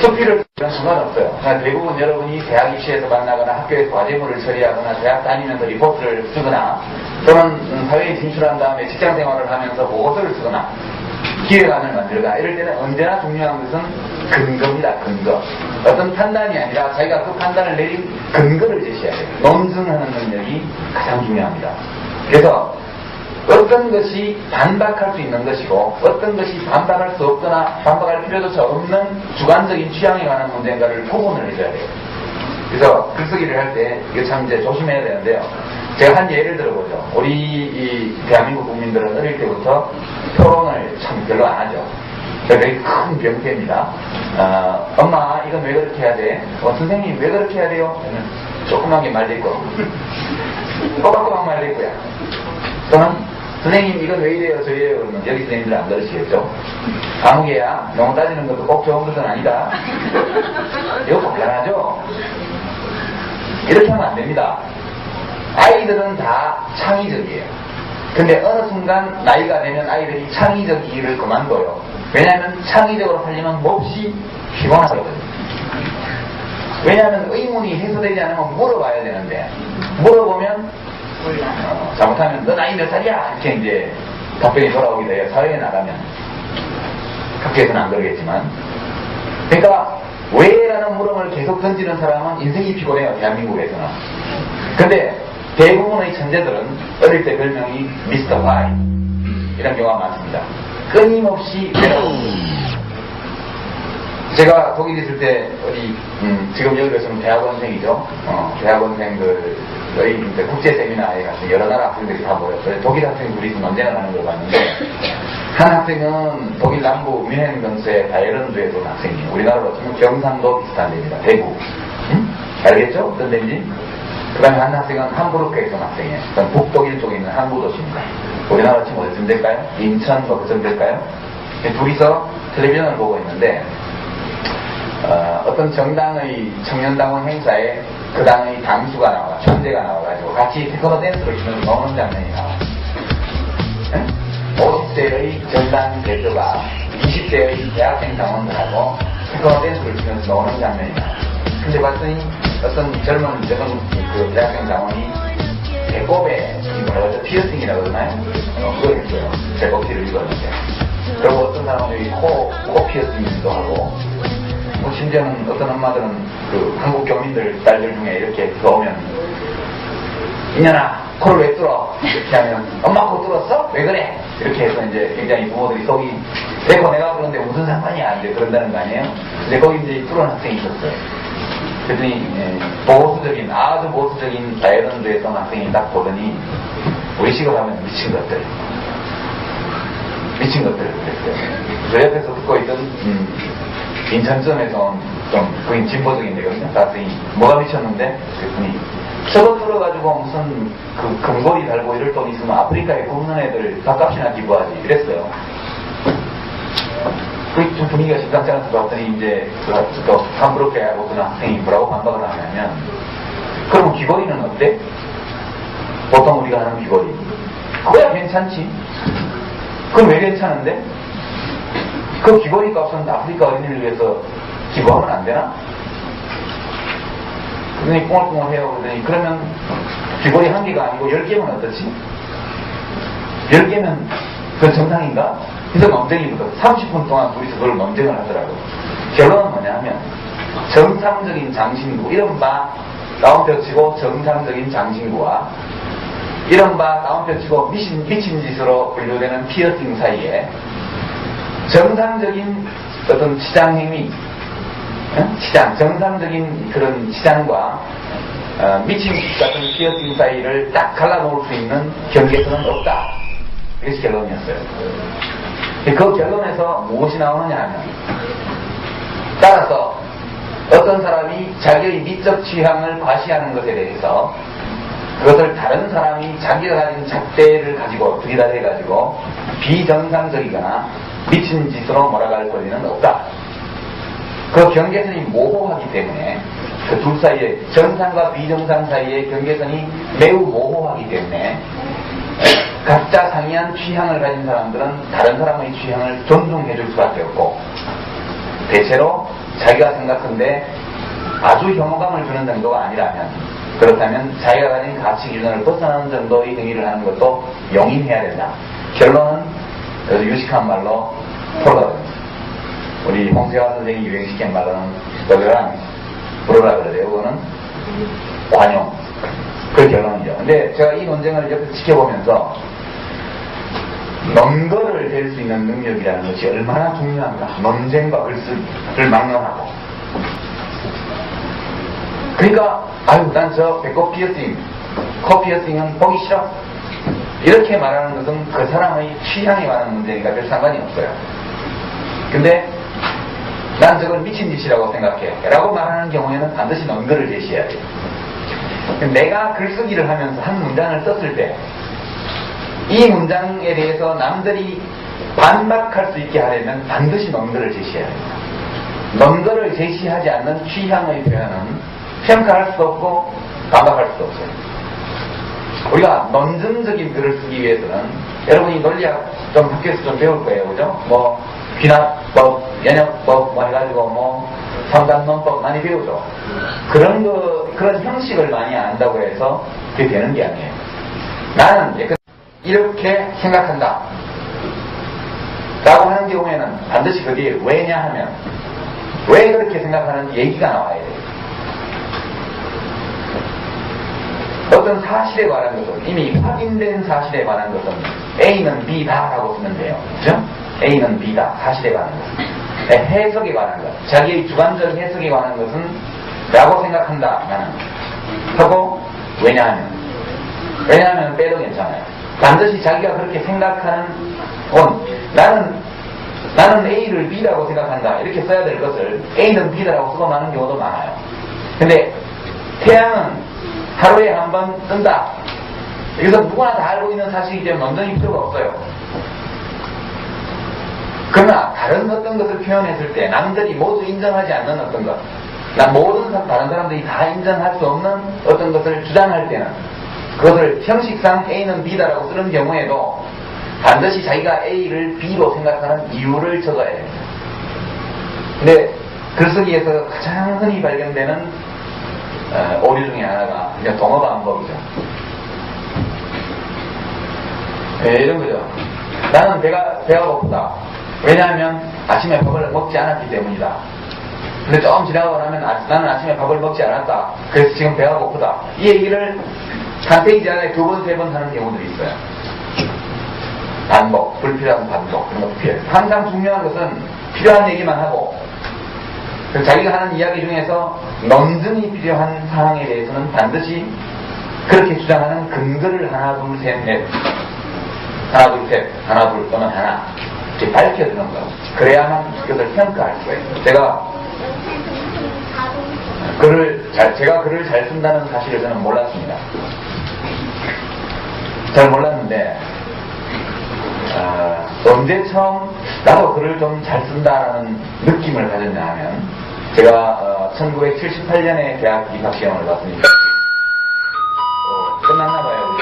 수필을 쓰면 상관없어요. 대부분 여러분이 대학 입시에서 만나거나 학교에서 과제물을 처리하거나 대학 다니면서 리포트를 쓰거나 또는 사회에 진출한 다음에 직장생활을 하면서 보고서를 쓰거나 기획안을 만들거나 이럴 때는 언제나 중요한 것은 근거입니다. 근거. 어떤 판단이 아니라 자기가 그 판단을 내린 근거를 제시해야 돼요. 논증하는 능력이 가장 중요합니다. 그래서 어떤 것이 반박할 수 있는 것이고 어떤 것이 반박할 수 없거나 반박할 필요조차 없는 주관적인 취향에 관한 문제인가를 구분을 해줘야 돼요. 그래서 글쓰기를 할 때 이거 참 이제 조심해야 되는데요. 제가 한 예를 들어보죠. 우리 이 대한민국 국민들은 어릴 때부터 토론을 참 별로 안 하죠. 되게 큰 병폐입니다. 엄마 이건 왜 그렇게 해야 돼? 선생님 왜 그렇게 해야 돼요? 조그맣게 말릴 거 꼬박꼬박 말릴 거야. 또는 선생님 이건 왜 이래요 저래요 그러면 여기 선생님들은 안 그러시겠죠? 아무개야 너무 따지는 것도 꼭 좋은 것은 아니다. 이거 곤란하죠? 이렇게 하면 안 됩니다. 아이들은 다 창의적이에요. 근데 어느 순간 나이가 되면 아이들이 창의적 일을 그만둬요. 왜냐하면 창의적으로 하려면 몹시 피곤하거든요. 왜냐하면 의문이 해소되지 않으면 물어봐야 되는데 물어보면 잘못하면 너 나이 몇 살이야? 이렇게 이제 답변이 돌아오게 돼요. 사회에 나가면. 학교에서는 안 그러겠지만. 그러니까 왜? 라는 물음을 계속 던지는 사람은 인생이 피곤해요. 대한민국에서는. 근데 대부분의 천재들은 어릴 때 별명이 미스터 화이 이런 경우가 많습니다. 끊임없이 제가 독일 있을 때 지금 여기서는 대학원생이죠. 대학원생들의 국제 세미나에 가서 여러 나라 학생들이 다 모였어요. 독일 학생 둘이서 논쟁을 하는 걸 봤는데 한 학생은 독일 남부 뮌헨 근처의 바이에른주에 온 학생이에요. 우리나라로 치면 경상도 비슷한 데입니다. 대구. 알겠죠? 어떤 데인지? 그 다음에 한 학생은 함부르크에 있던 학생이에요. 북독일 쪽에 있는 항구 도시입니다. 우리나라로 치면 어디쯤 될까요? 인천 뭐 그쯤 될까요? 둘이서 텔레비전을 보고 있는데 어떤 정당의 청년당원 행사에 그 당의 당수가 나와, 총재가 나와가지고 같이 테크노 댄스를 추면서 노는 장면이 나와. 50대의 정당 대표가 20대의 대학생 당원들하고 테크노 댄스를 추면서 노는 장면이 나와. 근데 봤더니 어떤 젊은 그 대학생 당원이 배꼽에 피어싱이라고 그러나요? 그걸 했어요. 배꼽티를 입었는데. 그리고 어떤 사람은 코 피어싱도 하고, 뭐 심지어는 어떤 엄마들은 그 한국 교민들 딸들 중에 이렇게 들어오면 이년아 코를 왜 뚫어? 이렇게 하면 엄마 코 뚫었어? 왜 그래? 이렇게 해서 이제 굉장히 부모들이 속이 내 코 내가 뚫었는데 무슨 상관이야? 이제 그런다는 거 아니에요? 근데 거기 이제 뚫은 학생이 있었어요. 그랬더니 아주 보수적인 자유론주의 학생이 딱 보더니 의식을 하면 미친 것들 그랬어요. 저 옆에서 듣고 있던 인천점에서 좀 거의 진보적인 데거든요. 학생이 뭐가 미쳤는데? 그랬더니 저거 뚫어가지고 무슨 그 금고리 달고 이럴 돈 있으면 아프리카에 굶는 애들 밥값이나 기부하지 이랬어요. 좀 분위기가 심상치 않아서 봤더니 이제 또 함부롭게 하고 그 학생이 뭐라고 반박을 하냐면 그럼 귀걸이는 어때? 보통 우리가 하는 귀걸이 그거야 괜찮지. 그럼 왜 괜찮은데? 그 귀걸이 값은 아프리카 어린이를 위해서 기부하면 안 되나? 그러더니 꽁얼꽁얼 해요. 그러더니 그러면 귀걸이 한 개가 아니고 10개면 어떻지? 10개면 그 정상인가? 그래서 논쟁이부터 30분 동안 둘이서 그걸 논쟁을 하더라고요. 결론은 뭐냐 하면 정상적인 장신구, 이른바 다운표 치고 정상적인 장신구와 이른바 다운표 치고 미친 짓으로 분류되는 피어싱 사이에 정상적인 어떤 시장행위, 정상적인 그런 시장과 미친 짓 같은 피어싱 사이를 딱 갈라놓을 수 있는 경계선은 없다. 이것이 결론이었어요. 그 결론에서 무엇이 나오느냐 하면 따라서 어떤 사람이 자기의 미적 취향을 과시하는 것에 대해서 그것을 다른 사람이 자기가 가진 잣대를 가지고 들이대가지고 비정상적이거나 미친 짓으로 몰아갈 권리는 없다. 그 경계선이 모호하기 때문에 그 둘 사이에 정상과 비정상 사이의 경계선이 매우 모호하기 때문에 각자 상이한 취향을 가진 사람들은 다른 사람의 취향을 존중해 줄 수밖에 없고 대체로 자기가 생각한데 아주 혐오감을 주는 정도가 아니라면 그렇다면 자기가 가진 가치 기준을 벗어나는 정도의 행위를 하는 것도 용인해야 된다. 결론은 그래서 유식한 말로 톨러런스. 우리 홍세화 선생이 유행시킨 말로는 불어라 그래요. 그거는 관용. 그 결론이죠. 근데 제가 이 논쟁을 옆에서 지켜보면서 논거를 댈 수 있는 능력이라는 것이 얼마나 중요한가. 논쟁과 글쓰기를 막론하고. 그러니까 난 저 배꼽 피어싱, 코 피어싱은 보기 싫어. 이렇게 말하는 것은 그 사람의 취향에 관한 문제니까 별 상관이 없어요. 근데 난 저걸 미친 짓이라고 생각해 라고 말하는 경우에는 반드시 논거를 제시해야 돼요. 내가 글쓰기를 하면서 한 문장을 썼을 때 이 문장에 대해서 남들이 반박할 수 있게 하려면 반드시 논거를 제시해야 됩니다. 논거를 제시하지 않는 취향의 표현은 평가할 수도 없고 반박할 수도 없어요. 우리가 논증적인 글을 쓰기 위해서는 여러분이 논리학 좀 학교에서 좀 배울 거예요. 그죠? 뭐 귀납법, 연역법 뭐 해가지고 삼단론법 많이 배우죠. 그런 형식을 많이 안다고 해서 그게 되는 게 아니에요. 나는 이렇게 생각한다 라고 하는 경우에는 반드시 그게 왜냐 하면 왜 그렇게 생각하는 얘기가 나와야 돼요. 어떤 사실에 관한 것은 이미 확인된 사실에 관한 것은 A는 B다 라고 쓰면 돼요. 그죠? A는 B다. 사실에 관한 것은. 해석에 관한 것. 자기의 주관적 해석에 관한 것은 라고 생각한다. 나는. 하고 왜냐하면 빼도 괜찮아요. 반드시 자기가 그렇게 생각하는 나는 A를 B라고 생각한다. 이렇게 써야 될 것을 A는 B다라고 쓰고 마는 경우도 많아요. 근데 태양은 하루에 한 번 뜬다. 여기서 누구나 다 알고 있는 사실이기 때문에 논쟁이 필요가 없어요. 그 그러나 다른 어떤 것을 표현했을 때 남들이 모두 인정하지 않는 어떤 것, 다른 사람들이 다 인정할 수 없는 어떤 것을 주장할 때는 그것을 형식상 A는 B다라고 쓰는 경우에도 반드시 자기가 A를 B로 생각하는 이유를 적어야 됩니다. 근데 글쓰기에서 가장 흔히 발견되는 오류 중에 하나가 그냥 동어 반복이죠. 이런 거죠. 나는 배가 고프다. 왜냐하면 아침에 밥을 먹지 않았기 때문이다. 근데 조금 지나고 나면 나는 아침에 밥을 먹지 않았다. 그래서 지금 배가 고프다. 이 얘기를 한 페이지 안에 2번, 3번 하는 경우들이 있어요. 반복, 불필요한 반복, 그런 것도 필요해요. 항상 중요한 것은 필요한 얘기만 하고, 자기가 하는 이야기 중에서 논증이 필요한 사항에 대해서는 반드시 그렇게 주장하는 근거를 하나, 둘, 셋, 넷, 하나, 둘 또는 하나 이렇게 밝혀주는 거. 그래야만 그것을 평가할 수가 있어요. 제가 글을 잘 쓴다는 사실을 저는 몰랐습니다. 잘 몰랐는데 언제 처음 나도 글을 좀 잘 쓴다라는 느낌을 가졌냐 하면 제가 1978년에 대학 입학시험을 봤으니까 끝났나봐요.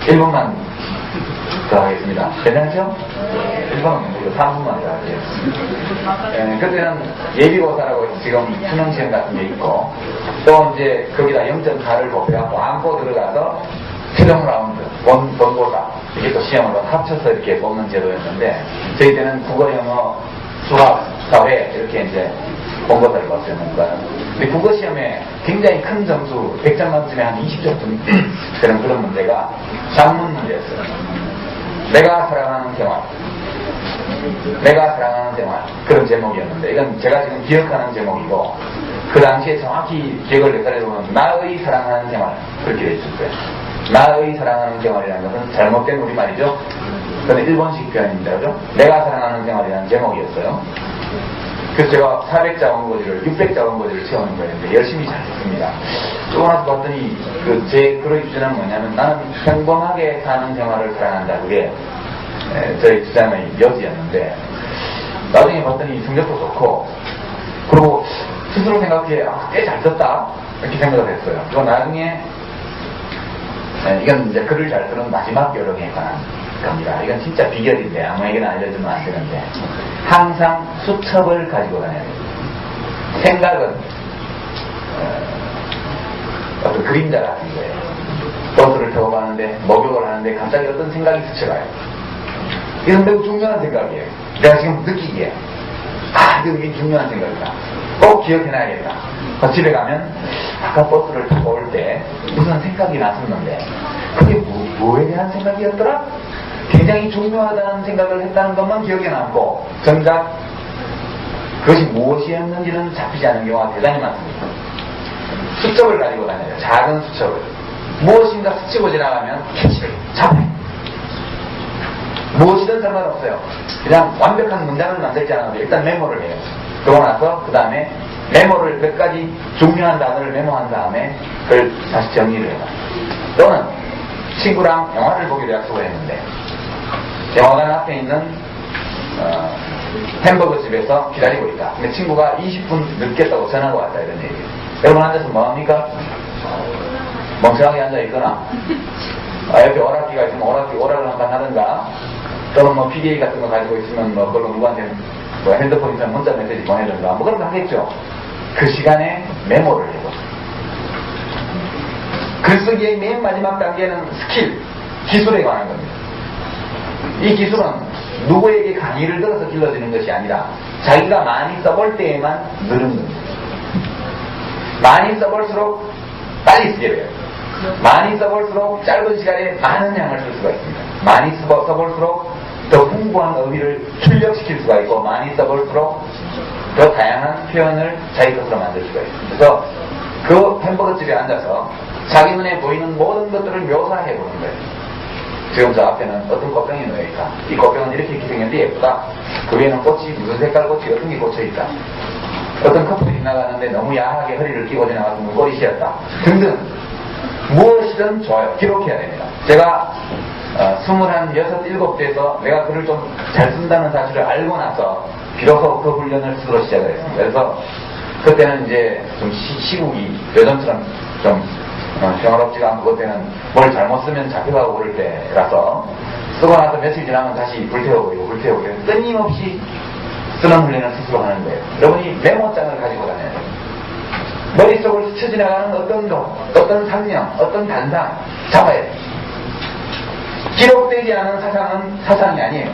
1분만 더 하겠습니다. 괜찮죠? 1분은 3분만 더 할게요. 그때는 예비고사라고 지금 수능시험 같은 게 있고 또 이제 거기다 0.4를 곱해갖고 안고 들어가서 최종 라운드, 본고사 이게 또 시험으로 합쳐서 이렇게 뽑는 제도였는데 저희 때는 국어, 영어, 수학, 사회 이렇게 이제 본고사를 봤어요. 근데 국어 시험에 굉장히 큰 점수 100점 만점에 한 20점쯤 되는 그런 문제가 장문 문제였어요. 내가 사랑하는 생활 그런 제목이었는데 이건 제가 지금 기억하는 제목이고 그 당시에 정확히 기억을 되살려보면 나의 사랑하는 생활 그렇게 돼 있었어요. 나의 사랑하는 생활이라는 것은 잘못된 우리말이죠. 그런데 일본식 표현입니다. 그죠? 내가 사랑하는 생활이라는 제목이었어요. 그래서 제가 400자 원고지를 600자 원고지를 채우는 거였는데 열심히 잘 썼습니다. 또 나서 봤더니 제 글의 주제는 뭐냐면 나는 평범하게 사는 생활을 사랑한다. 그게 저희 주장의 여지였는데 나중에 봤더니 성적도 좋고 그리고 스스로 생각해 꽤 잘 썼다 이렇게 생각을 했어요. 그리고 나중에 이건 이제 글을 잘 쓰는 마지막 요령에 관한 겁니다. 이건 진짜 비결인데 아무에게나 알려주면 안 되는데 항상 수첩을 가지고 다녀야 됩니다. 생각은 어떤 그림자 같은 거예요. 버스를 타고 가는데 목욕을 하는데 갑자기 어떤 생각이 스쳐가요. 이건 매우 중요한 생각이에요. 내가 지금 느끼기에 이게 중요한 생각이다. 꼭 기억해놔야겠다. 집에 가면 아까 버스를 타고 올 때 무슨 생각이 났었는데 그게 뭐에 대한 생각이었더라? 굉장히 중요하다는 생각을 했다는 것만 기억에 남고 정작 그것이 무엇이었는지는 잡히지 않는 경우가 대단히 많습니다. 수첩을 가지고 다녀요. 작은 수첩을. 무엇인가 스치고 지나가면 캐치를 잡아요. 무엇이든 상관없어요. 그냥 완벽한 문장을 만들지 않아도 일단 메모를 해요. 그러고 나서 그 다음에 메모를 몇 가지 중요한 단어를 메모한 다음에 그걸 다시 정리를 해요. 또는 친구랑 영화를 보기로 약속을 했는데 영화관 앞에 있는 햄버거 집에서 기다리고 있다. 근데 친구가 20분 늦겠다고 전화가 왔다 이런 얘기예요. 여러분 앉아서 뭐합니까? 멍청하게 앉아있거나 옆에 오락기가 있으면 오락을 한번 하든가 또는 뭐 PDA 같은 거 가지고 있으면 뭐 그걸로 누구한테 뭐 핸드폰 있으면 문자 메시지 보내든가 뭐 그런 거 하겠죠. 그 시간에 메모를 해보세요. 글쓰기의 맨 마지막 단계는 스킬, 기술에 관한 겁니다. 이 기술은 누구에게 강의를 들어서 길러지는 것이 아니라 자기가 많이 써볼 때에만 늘은 겁니다. 많이 써볼수록 빨리 쓰게 돼요. 많이 써볼수록 짧은 시간에 많은 양을 쓸 수가 있습니다. 많이 써볼수록 더 풍부한 의미를 출력시킬 수가 있고 많이 써볼수록 더 다양한 표현을 자기 것으로 만들 수가 있습니다. 그래서 그 햄버거집에 앉아서 자기 눈에 보이는 모든 것들을 묘사해 보는 거예요. 지금 저 앞에는 어떤 꽃병이 놓여있다. 이 꽃병은 이렇게 생겼는데 예쁘다. 그 위에는 꽃이 무슨 색깔 꽃이 어떤 게 꽂혀있다. 어떤 커플이 지나가는데 너무 야하게 허리를 끼고 지나가서 꼬리 씌었다. 등등 무엇이든 좋아요. 기록해야 됩니다. 제가 26, 7대에서 내가 글을 좀 잘 쓴다는 사실을 알고 나서 비로소 그 훈련을 스스로 시작을 했습니다. 그래서 그때는 이제 좀 시국이 요즘처럼 좀 평화롭지가 않고 그때는 뭘 잘못 쓰면 잡혀가고 그럴 때라서 쓰고 나서 며칠 지나면 다시 불태워버리고 끊임없이 쓰는 훈련을 스스로 하는 거예요. 여러분이 메모장을 가지고 다녀요. 머릿속을 스쳐 지나가는 어떤 동, 어떤 상명, 어떤 단상 잡아야 돼요. 기록되지 않은 사상은 사상이 아니에요.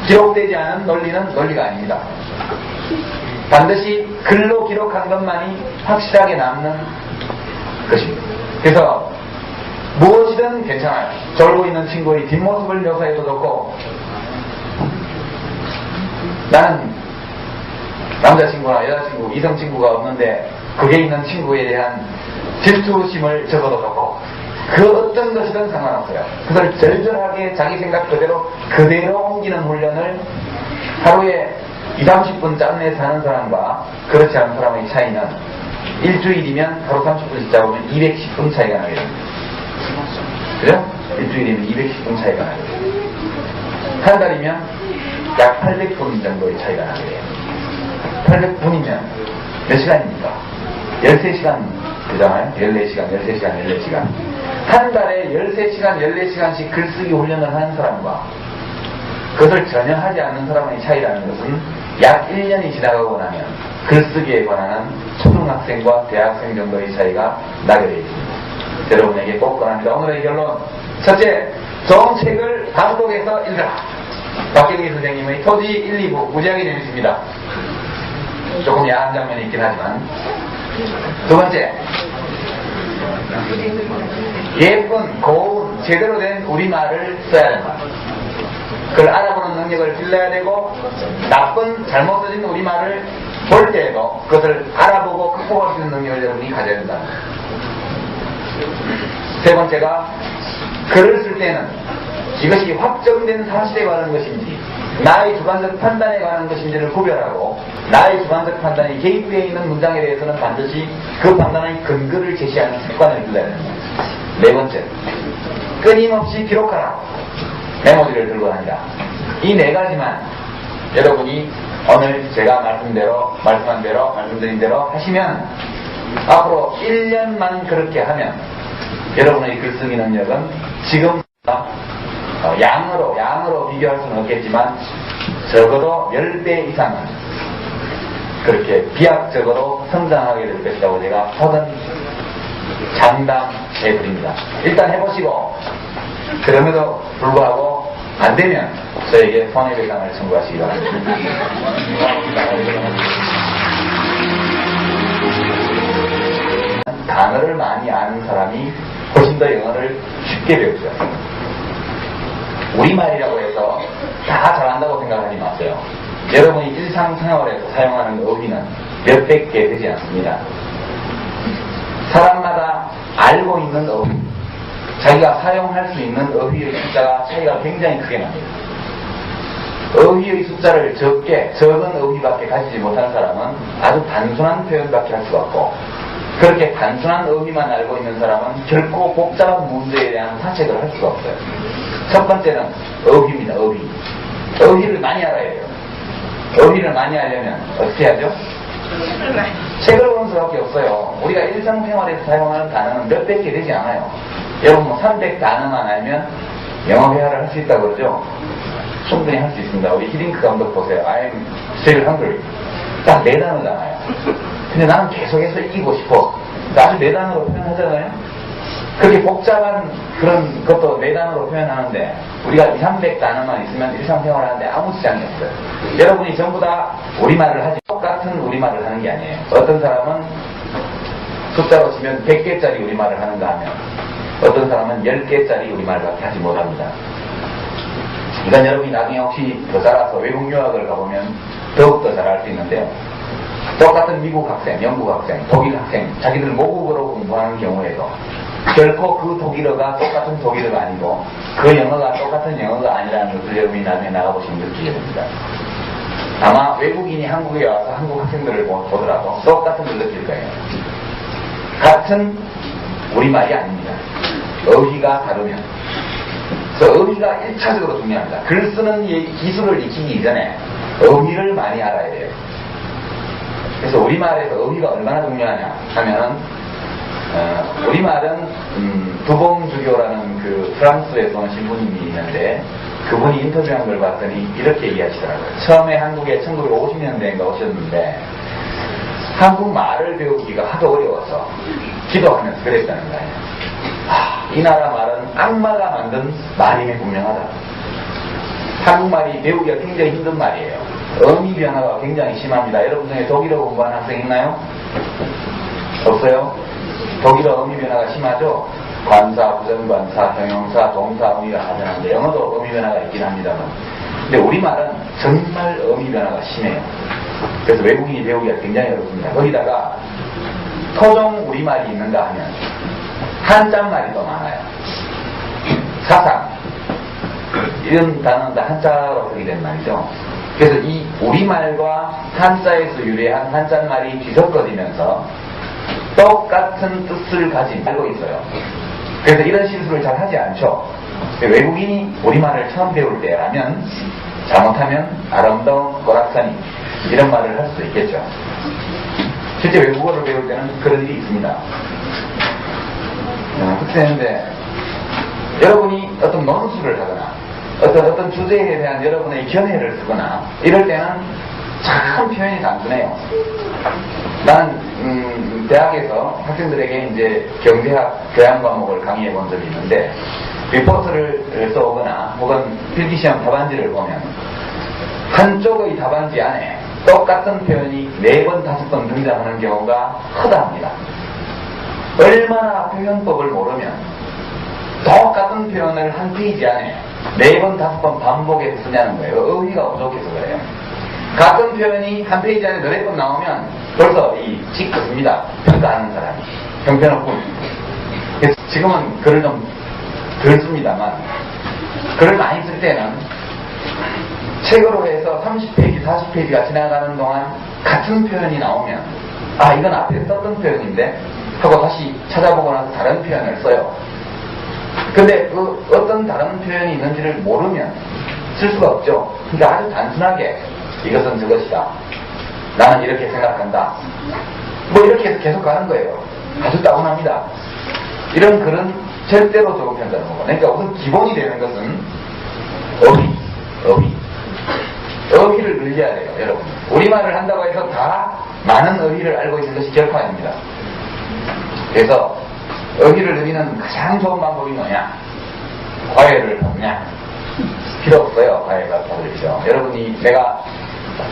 기록되지 않은 논리는 논리가 아닙니다. 반드시 글로 기록한 것만이 확실하게 남는 것입니다. 그래서 무엇이든 괜찮아요. 졸고 있는 친구의 뒷모습을 묘사해도 좋고, 나는 남자친구나 여자친구, 이성친구가 없는데 그게 있는 친구에 대한 질투심을 적어도 좋고, 그 어떤 것이든 상관없어요. 그걸 절절하게 자기 생각 그대로 옮기는 훈련을 하루에 20-30분 짬내서 하는 사람과 그렇지 않은 사람의 차이는 일주일이면 하루 30분씩 잡으면 210분 차이가 나게 됩니다. 그죠? 일주일이면 210분 차이가 나게 됩니다. 한 달이면 약 800분 정도의 차이가 나게 돼요. 800분이면 몇 시간입니까? 13시간 그잖아요? 14시간. 한 달에 13시간, 14시간씩 글쓰기 훈련을 하는 사람과 그것을 전혀 하지 않는 사람의 차이라는 것은 약 1년이 지나가고 나면 글쓰기에 관한 초등학생과 대학생 정도의 차이가 나게 되어 있습니다. 여러분에게 꼭 권합니다. 오늘의 결론. 첫째, 좋은 책을 반복해서 읽으라. 박경희 선생님의 토지 1, 2부 무지하게 재밌습니다. 조금 야한 장면이 있긴 하지만. 두 번째, 예쁜, 고운, 제대로 된 우리말을 써야 된다. 그걸 알아보는 능력을 길러야 되고, 나쁜, 잘못 써진 우리말을 볼 때에도 그것을 알아보고 극복할 수 있는 능력을 여러분이 가져야 된다. 세 번째가, 글을 쓸 때는 이것이 확정된 사실에 관한 것인지 나의 주관적 판단에 관한 것인지를 구별하고, 나의 주관적 판단이 개입되어 있는 문장에 대해서는 반드시 그 판단의 근거를 제시하는 습관을 길러야 됩니다. 네 번째, 끊임없이 기록하라. 메모지를 들고 다니라. 이 네 가지만 여러분이 오늘 제가 말씀드린 대로 하시면 앞으로 1년만 그렇게 하면 여러분의 글쓰기 능력은 지금보다 양으로 비교할 수는 없겠지만 적어도 10배 이상은 그렇게 비약적으로 성장하게 될 것이라고 제가 혹은 장담해 드립니다. 일단 해보시고, 그럼에도 불구하고 안 되면 저에게 손해배상을 청구하시기 바랍니다. 단어를 많이 아는 사람이 훨씬 더 영어를 쉽게 배우죠. 우리말이라고 해서 다 잘한다고 생각하지 마세요. 여러분이 일상생활에서 사용하는 어휘는 몇백 개 되지 않습니다. 사람마다 알고 있는 어휘, 자기가 사용할 수 있는 어휘의 숫자가 차이가 굉장히 크게 납니다. 어휘의 숫자를 적은 어휘밖에 가지지 못한 사람은 아주 단순한 표현밖에 할 수가 없고, 그렇게 단순한 어휘만 알고 있는 사람은 결코 복잡한 문제에 대한 사책을 할 수가 없어요. 첫 번째는 어휘입니다. 어휘를 많이 알아야 돼요. 어휘를 많이 알려면 어떻게 하죠? 책을 보는 수밖에 없어요. 우리가 일상생활에서 사용하는 단어는 몇백 개 되지 않아요. 여러분 300단어만 알면 영어 회화를 할 수 있다고 그러죠? 충분히 할 수 있습니다. 우리 히딩크 감독 보세요. I'm still hungry. 딱 4단어잖아요. 근데 나는 계속해서 이기고 싶어. 아주 4단어로 표현하잖아요. 그렇게 복잡한 그런 것도 4단어로 표현하는데 우리가 200-300단어만 있으면 일상생활 하는데 아무 지장이 없어요. 여러분이 전부 다 우리말을 하지 똑같은 우리말을 하는 게 아니에요. 어떤 사람은 숫자로 치면 100개짜리 우리말을 하는가 하면 어떤 사람은 10개짜리 우리말밖에 하지 못합니다. 이건 여러분이 나중에 혹시 더 자라서 외국 유학을 가보면 더욱더 잘할 수 있는데요. 똑같은 미국 학생, 영국 학생, 독일 학생, 자기들 모국어로 공부하는 경우에도 결코 그 독일어가 똑같은 독일어가 아니고 그 영어가 똑같은 영어가 아니라는 것을 여러분이 나중에 나가보시면 느끼게 됩니다. 아마 외국인이 한국에 와서 한국 학생들을 보더라도 똑같은 걸 느낄 거예요. 같은 우리말이 아닙니다. 어휘가 다르면 그래서 어휘가 1차적으로 중요합니다. 글 쓰는 기술을 익히기 이전에 어휘를 많이 알아야 돼요. 그래서 우리말에서 어휘가 얼마나 중요하냐 하면은 우리말은 두봉주교라는 그 프랑스에서 온 신부님이 있는데 그분이 인터뷰한 걸 봤더니 이렇게 얘기하시더라고요. 처음에 한국에 1950년대인가 오셨는데 한국말을 배우기가 하도 어려워서 기도하면서 그랬다는 거예요. 이 나라 말은 악마가 만든 말임이 분명하다. 한국말이 배우기가 굉장히 힘든 말이에요. 어미 변화가 굉장히 심합니다. 여러분 중에 독일어 공부하는 학생 있나요? 없어요? 독일어 어미 변화가 심하죠? 관사, 부정관사, 형용사, 동사, 어미가 하는데 영어도 어미 변화가 있긴 합니다만 근데 우리말은 정말 어미 변화가 심해요. 그래서 외국인이 배우기가 굉장히 어렵습니다. 거기다가 토종 우리말이 있는가 하면 한자말이 더 많아요. 사상 이런 단어는 다 한자로 쓰게 된 말이죠. 그래서 이 우리말과 한자에서 유래한 한자말이 뒤섞어지면서 똑같은 뜻을 가진 알고 있어요. 그래서 이런 실수를 잘 하지 않죠. 외국인이 우리말을 처음 배울 때라면 잘못하면 아름다운 꼬락산이 이런 말을 할 수도 있겠죠. 실제 외국어를 배울 때는 그런 일이 있습니다. 그때인데 여러분이 어떤 논술을 하거나 어떤 주제에 대한 여러분의 견해를 쓰거나 이럴 때는 참 표현이 단순해요. 나는 대학에서 학생들에게 이제 경제학 교양 과목을 강의해 본 적이 있는데 리포트를 써오거나 혹은 필기시험 답안지를 보면 한쪽의 답안지 안에 똑같은 표현이 4번, 5번 등장하는 경우가 허다합니다. 얼마나 표현법을 모르면 똑같은 표현을 한 페이지 안에 4번, 5번 반복해서 쓰냐는 거예요. 어휘가 부족해서 그래요. 같은 표현이 한 페이지 안에 4번 나오면 벌써 찍습니다. 평가하는 사람이. 형편없군. 지금은 글을 좀 덜 씁니다만 글을 많이 쓸 때는 책으로 해서 30페이지, 40페이지가 지나가는 동안 같은 표현이 나오면 이건 앞에 썼던 표현인데 하고 다시 찾아보고 나서 다른 표현을 써요. 근데 그 어떤 다른 표현이 있는지를 모르면 쓸 수가 없죠. 그러니까 아주 단순하게 이것은 저것이다. 나는 이렇게 생각한다. 이렇게 해서 계속 가는 거예요. 아주 따분합니다. 이런 글은 절대로 적으면 안 되는 거고. 그러니까 우선 기본이 되는 것은 어휘를 늘려야 돼요, 여러분. 우리말을 한다고 해서 다 많은 어휘를 알고 있는 것이 결코 아닙니다. 그래서 어휘를 늘리는 가장 좋은 방법이 뭐냐? 과외를 받냐? 필요 없어요, 과외가 받을 필요. 여러분이 내가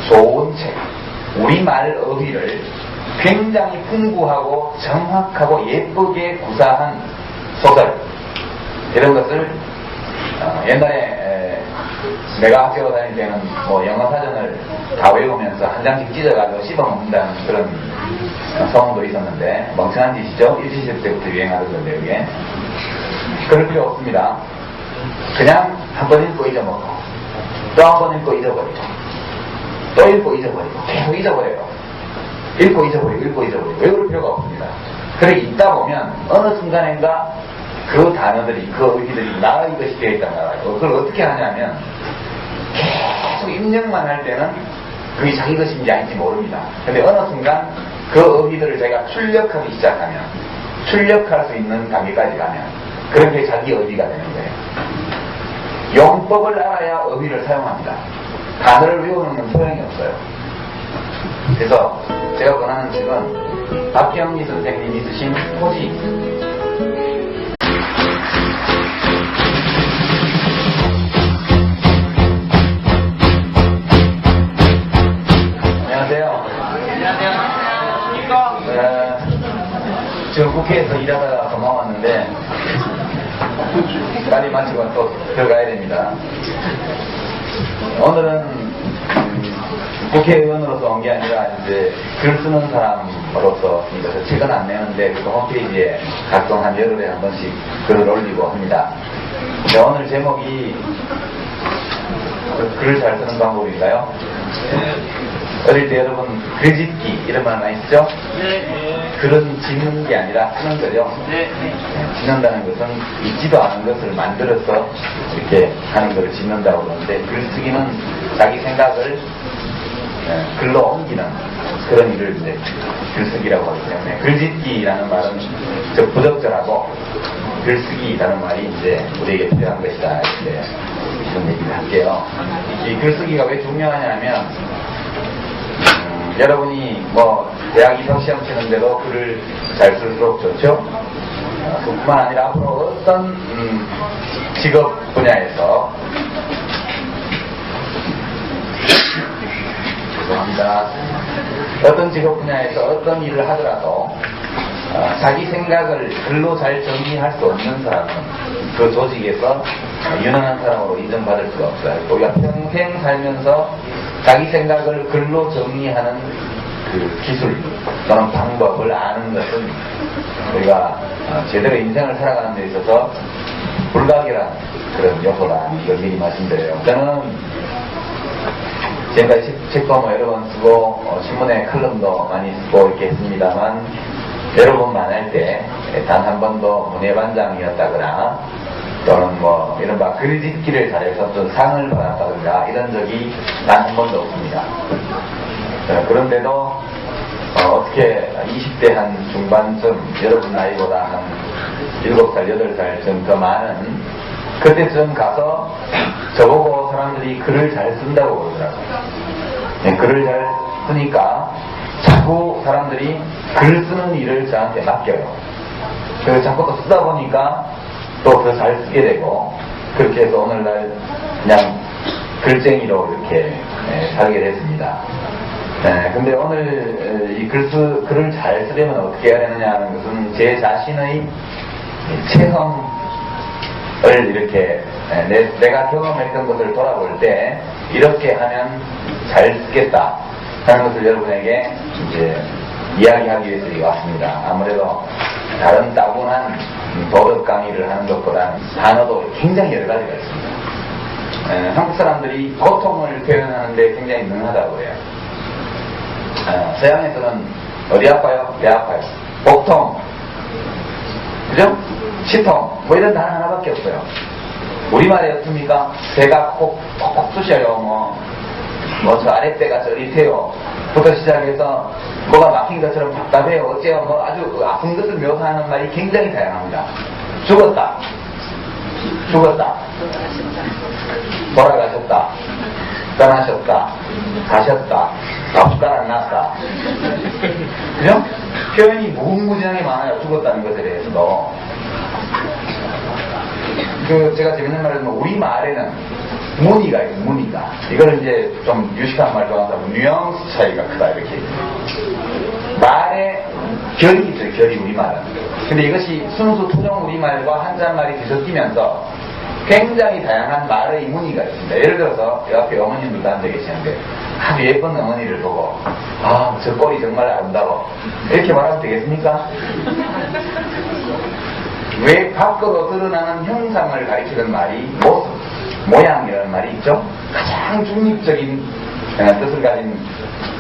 좋은 책, 우리말 어휘를 굉장히 풍부하고 정확하고 예쁘게 구사한 소설, 이런 것을 옛날에 내가 학교 다닐 때는 영어 사전을 다 외우면서 한 장씩 찢어가지고 씹어먹는다는 그런 소문도 있었는데 멍청한 짓이죠. 일시시험 때부터 유행하던 건데 이게 그럴 필요 없습니다. 그냥 한 번 읽고 잊어먹고 또 한 번 읽고 잊어버리고 또 읽고 잊어버리고 계속 잊어버려요. 읽고 잊어버리고 외울 필요가 없습니다. 그렇게 읽다 보면 어느 순간인가 그 단어들이, 그 어휘들이 나의 것이 되어 있단 말이에요. 그걸 어떻게 하냐면 계속 입력만 할 때는 그게 자기 것인지 아닌지 모릅니다. 근데 어느 순간 그 어휘들을 제가 출력하기 시작하면, 출력할 수 있는 단계까지 가면 그렇게 자기 어휘가 되는 거예요. 용법을 알아야 어휘를 사용합니다. 단어를 외우는 건 소용이 없어요. 그래서 제가 권하는 책은 박경리 선생님이 쓰신 토지. 안녕하세요. 지금 국회에서 일하다가 도망왔는데 빨리 마치고 또 들어가야 됩니다. 오늘은 국회의원으로서 온 게 아니라 이제 글 쓰는 사람으로서 책은 안 내는데 그 홈페이지에 각종 한 열흘에 한 번씩 글을 올리고 합니다. 오늘 제목이 글을 잘 쓰는 방법인가요? 어릴 때 여러분 글짓기 이런 말 많이 쓰죠? 네. 글은 짓는 게 아니라 쓰는 거죠. 짓는다는 것은 있지도 않은 것을 만들어서 이렇게 하는 것을 짓는다고 그러는데, 글쓰기는 자기 생각을 글로 옮기는 그런 일을 이제 글쓰기라고 하기 때문에, 글짓기라는 말은 저 부적절하고 글쓰기라는 말이 이제 우리에게 필요한 것이다, 이렇게 이런 얘기를 할게요. 이 글쓰기가 왜 중요하냐면, 여러분이 뭐 대학 입학 시험 치는데도 글을 잘 쓸수록 좋죠. 그뿐만 아니라 앞으로 어떤 직업 분야에서 죄송합니다. 어떤 직업 분야에서 어떤 일을 하더라도 자기 생각을 글로 잘 정리할 수 없는 사람은 그 조직에서 유능한 사람으로 인정받을 수가 없어요. 우리가 평생 살면서 자기 생각을 글로 정리하는 그 기술 또는 방법을 아는 것은 우리가 제대로 인생을 살아가는 데 있어서 불가결한 그런 요소다. 이걸 미리 말씀드려요. 저는 지금까지 책도 뭐 여러 번 쓰고 신문에 칼럼도 많이 쓰고 이렇게 했습니다만, 여러 번 만날 때 단 한 번도 문예반장이었다거나 또는 뭐 이른바 글짓기를 잘해서 어떤 상을 받았다든가 이런 적이 단 한 번도 없습니다. 그런데도 어떻게 20대 한 중반쯤, 여러분 나이보다 한 7살, 8살쯤 더 많은 그때쯤 가서 저보고 사람들이 글을 잘 쓴다고 그러더라고요. 글을 잘 쓰니까 자꾸 사람들이 글 쓰는 일을 저한테 맡겨요. 그래서 자꾸 또 쓰다 보니까 또 더 잘 쓰게 되고, 그렇게 해서 오늘날 그냥 글쟁이로 이렇게 살게 됐습니다. 근데 오늘 이 글을 잘 쓰려면 어떻게 해야 되느냐 하는 것은 제 자신의 체험을 이렇게 내가 경험했던 것을 돌아볼 때 이렇게 하면 잘 쓰겠다 하는 것을 여러분에게 이제 이야기하기 위해서 여기 왔습니다. 아무래도 다른 따분한 도덕 강의를 하는 것보다는 단어도 굉장히 여러 가지가 있습니다. 한국 사람들이 고통을 표현하는데 굉장히 능하다고 해요. 서양에서는 어디 아파요? 배 아파요. 복통, 그죠? 치통, 뭐 이런 단어 하나밖에 없어요. 우리말에 없습니까? 배가 콕콕 쑤셔요. 뭐 저 아랫배가 저릿해요. 부터 시작해서 뭐가 막힌 것처럼 답답해요. 어째요? 뭐 아주 아픈 것을 묘사하는 말이 굉장히 다양합니다. 죽었다, 돌아가셨다, 떠나셨다, 가셨다, 밥숟가락 났다. 그죠? 표현이 무궁무진하게 많아요. 죽었다는 것에 대해서도. 제가 재밌는 말을 하면 우리말에는 무늬가 있어요. 무늬가. 이거는 이제 좀 유식한 말 좋아하는 사람은 뉘앙스 차이가 크다 이렇게. 말의 결이 있어요. 결이 우리말은. 근데 이것이 순수 토종 우리말과 한자말이 뒤섞이면서 굉장히 다양한 말의 무늬가 있습니다. 예를 들어서 옆에 어머님들도 앉아 계시는데 아주 예쁜 어머니를 보고 저 꼴이 정말 아름다워 이렇게 말하면 되겠습니까? 왜 밖으로 드러나는 형상을 가리키는 말이 모습, 모양이라는 말이 있죠? 가장 중립적인 뜻을 가진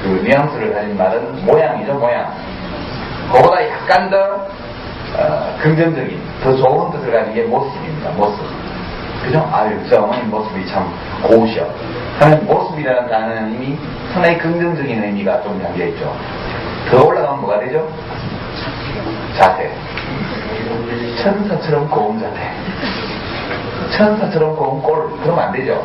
그 뉘앙스를 가진 말은 모양이죠, 모양. 그보다 약간 더 긍정적인, 더 좋은 뜻을 가진 게 모습입니다, 모습. 그죠? 저 어머님 모습이 참 고우셔. 저는 모습이라는 단어는 이미 상당히 긍정적인 의미가 좀 담겨있죠. 더 올라가면 뭐가 되죠? 자세. 천사처럼 고운 자세. 천사처럼 고운 꼴. 그러면 안 되죠.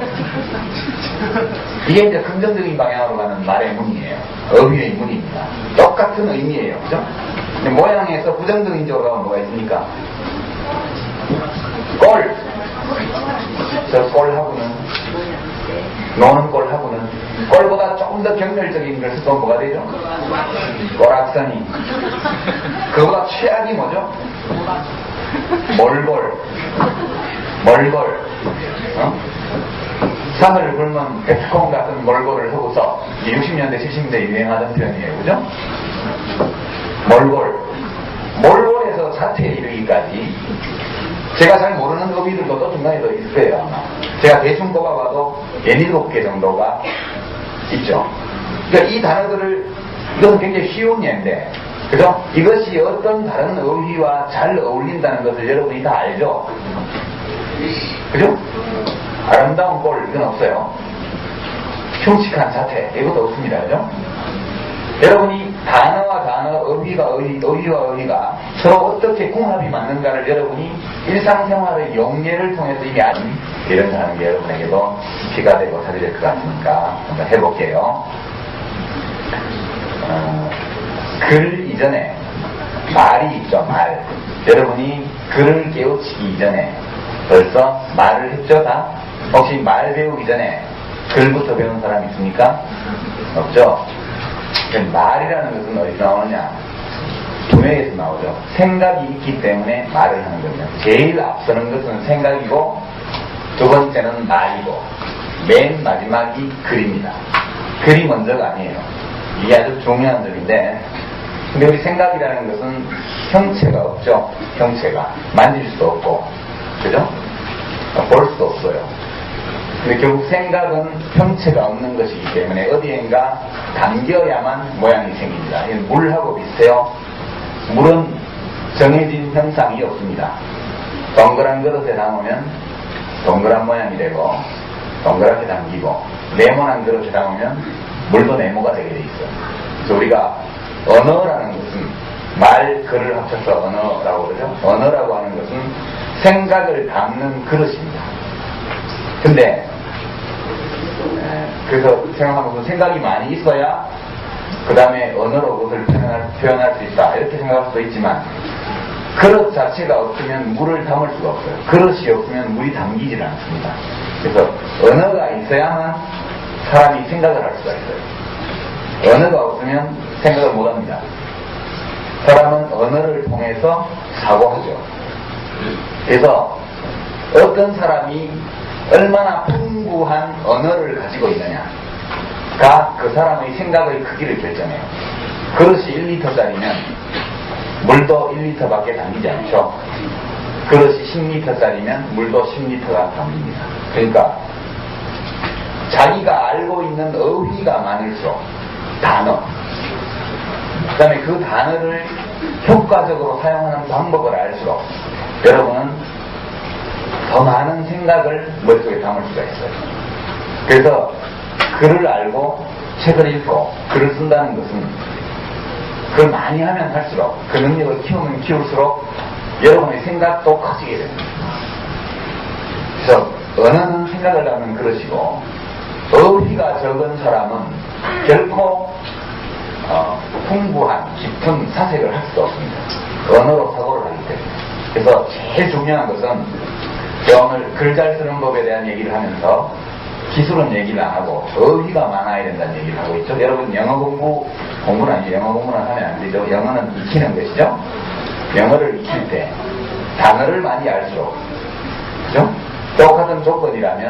이게 이제 긍정적인 방향으로 가는 말의 무늬예요. 어휘의 무늬입니다. 똑같은 의미예요. 그죠? 근데 모양에서 부정적인 쪽으로 가면 뭐가 있습니까? 꼴. 저 꼴하고는, 노는 꼴하고는, 꼴보다 조금 더 경멸적인 걸 쓰면 뭐가 되죠? 꼴악선이. 그거보다 최악이 뭐죠? 몰골. 산을 굴면 백콩 같은 몰골을 하고서 60년대, 70년대 유행하던 표현이에요. 그죠? 몰골에서 사태에 이르기까지 제가 잘 모르는 의미들도 또 중간에 더 있을 거예요, 아마. 제가 대충 꼽아봐도 17개 정도가 있죠. 그러니까 이 단어들을, 이건 굉장히 쉬운 예인데, 그죠? 이것이 어떤 다른 어휘와 잘 어울린다는 것을 여러분이 다 알죠? 그죠? 아름다운 꼴, 이건 없어요. 흉측한 자태, 이것도 없습니다. 그죠? 여러분이 단어와 단어, 어휘와 어휘가 서로 어떻게 궁합이 맞는가를 여러분이 일상생활의 용례를 통해서 이미 아는 이런 하는 게 여러분에게도 피가 되고 살이 될 것 같으니까 한번 해볼게요. 글 이전에 말이 있죠, 말. 여러분이 글을 깨우치기 이전에 벌써 말을 했죠, 다? 혹시 말 배우기 전에 글부터 배운 사람 있습니까? 없죠? 말이라는 것은 어디서 나오느냐? 두 명에서 나오죠. 생각이 있기 때문에 말을 하는 겁니다. 제일 앞서는 것은 생각이고, 두 번째는 말이고, 맨 마지막이 글입니다. 글이 먼저가 아니에요. 이게 아주 중요한 점인데, 근데 우리 생각이라는 것은 형체가 없죠. 형체가. 만질 수도 없고, 그죠? 볼 수도 없어요. 근데 결국 생각은 형체가 없는 것이기 때문에 어디엔가 담겨야만 모양이 생깁니다. 이건 물하고 비슷해요. 물은 정해진 형상이 없습니다. 동그란 그릇에 담으면 동그란 모양이 되고 동그랗게 담기고, 네모난 그릇에 담으면 물도 네모가 되게 돼 있어요. 그래서 우리가 언어라는 것은 말, 글을 합쳐서 언어라고 그러죠. 언어라고 하는 것은 생각을 담는 그릇입니다. 근데 그래서 생각하면 생각이 많이 있어야 그 다음에 언어로 그것을 표현할 수 있다, 이렇게 생각할 수도 있지만, 그릇 자체가 없으면 물을 담을 수가 없어요. 그릇이 없으면 물이 담기질 않습니다. 그래서 언어가 있어야만 사람이 생각을 할 수가 있어요. 언어가 없으면 생각을 못합니다. 사람은 언어를 통해서 사고하죠. 그래서 어떤 사람이 얼마나 풍부한 언어를 가지고 있느냐가 그 사람의 생각의 크기를 결정해요. 그릇이 1리터짜리면 물도 1리터밖에 담기지 않죠. 그릇이 10리터짜리면 물도 10리터가 담깁니다. 그러니까 자기가 알고 있는 어휘가 많을수록 단어, 그 다음에 그 단어를 효과적으로 사용하는 방법을 알수록 여러분은 더 많은 생각을 머릿속에 담을 수가 있어요. 그래서 글을 알고 책을 읽고 글을 쓴다는 것은 그걸 많이 하면 할수록, 그 능력을 키우면 키울수록 여러분의 생각도 커지게 됩니다. 그래서 언어는 생각을 담는 그릇이고, 어휘가 적은 사람은 결코 풍부한 깊은 사색을 할 수가 없습니다. 언어로 사고를 하기 때문에. 그래서 제일 중요한 것은, 제가 오늘 글 잘 쓰는 법에 대한 얘기를 하면서 기술은 얘기를 안 하고 어휘가 많아야 된다는 얘기를 하고 있죠. 여러분 영어 공부는 아니죠. 영어 공부는 하면 안 되죠. 영어는 익히는 것이죠. 영어를 익힐 때 단어를 많이 알수록, 그죠? 똑같은 조건이라면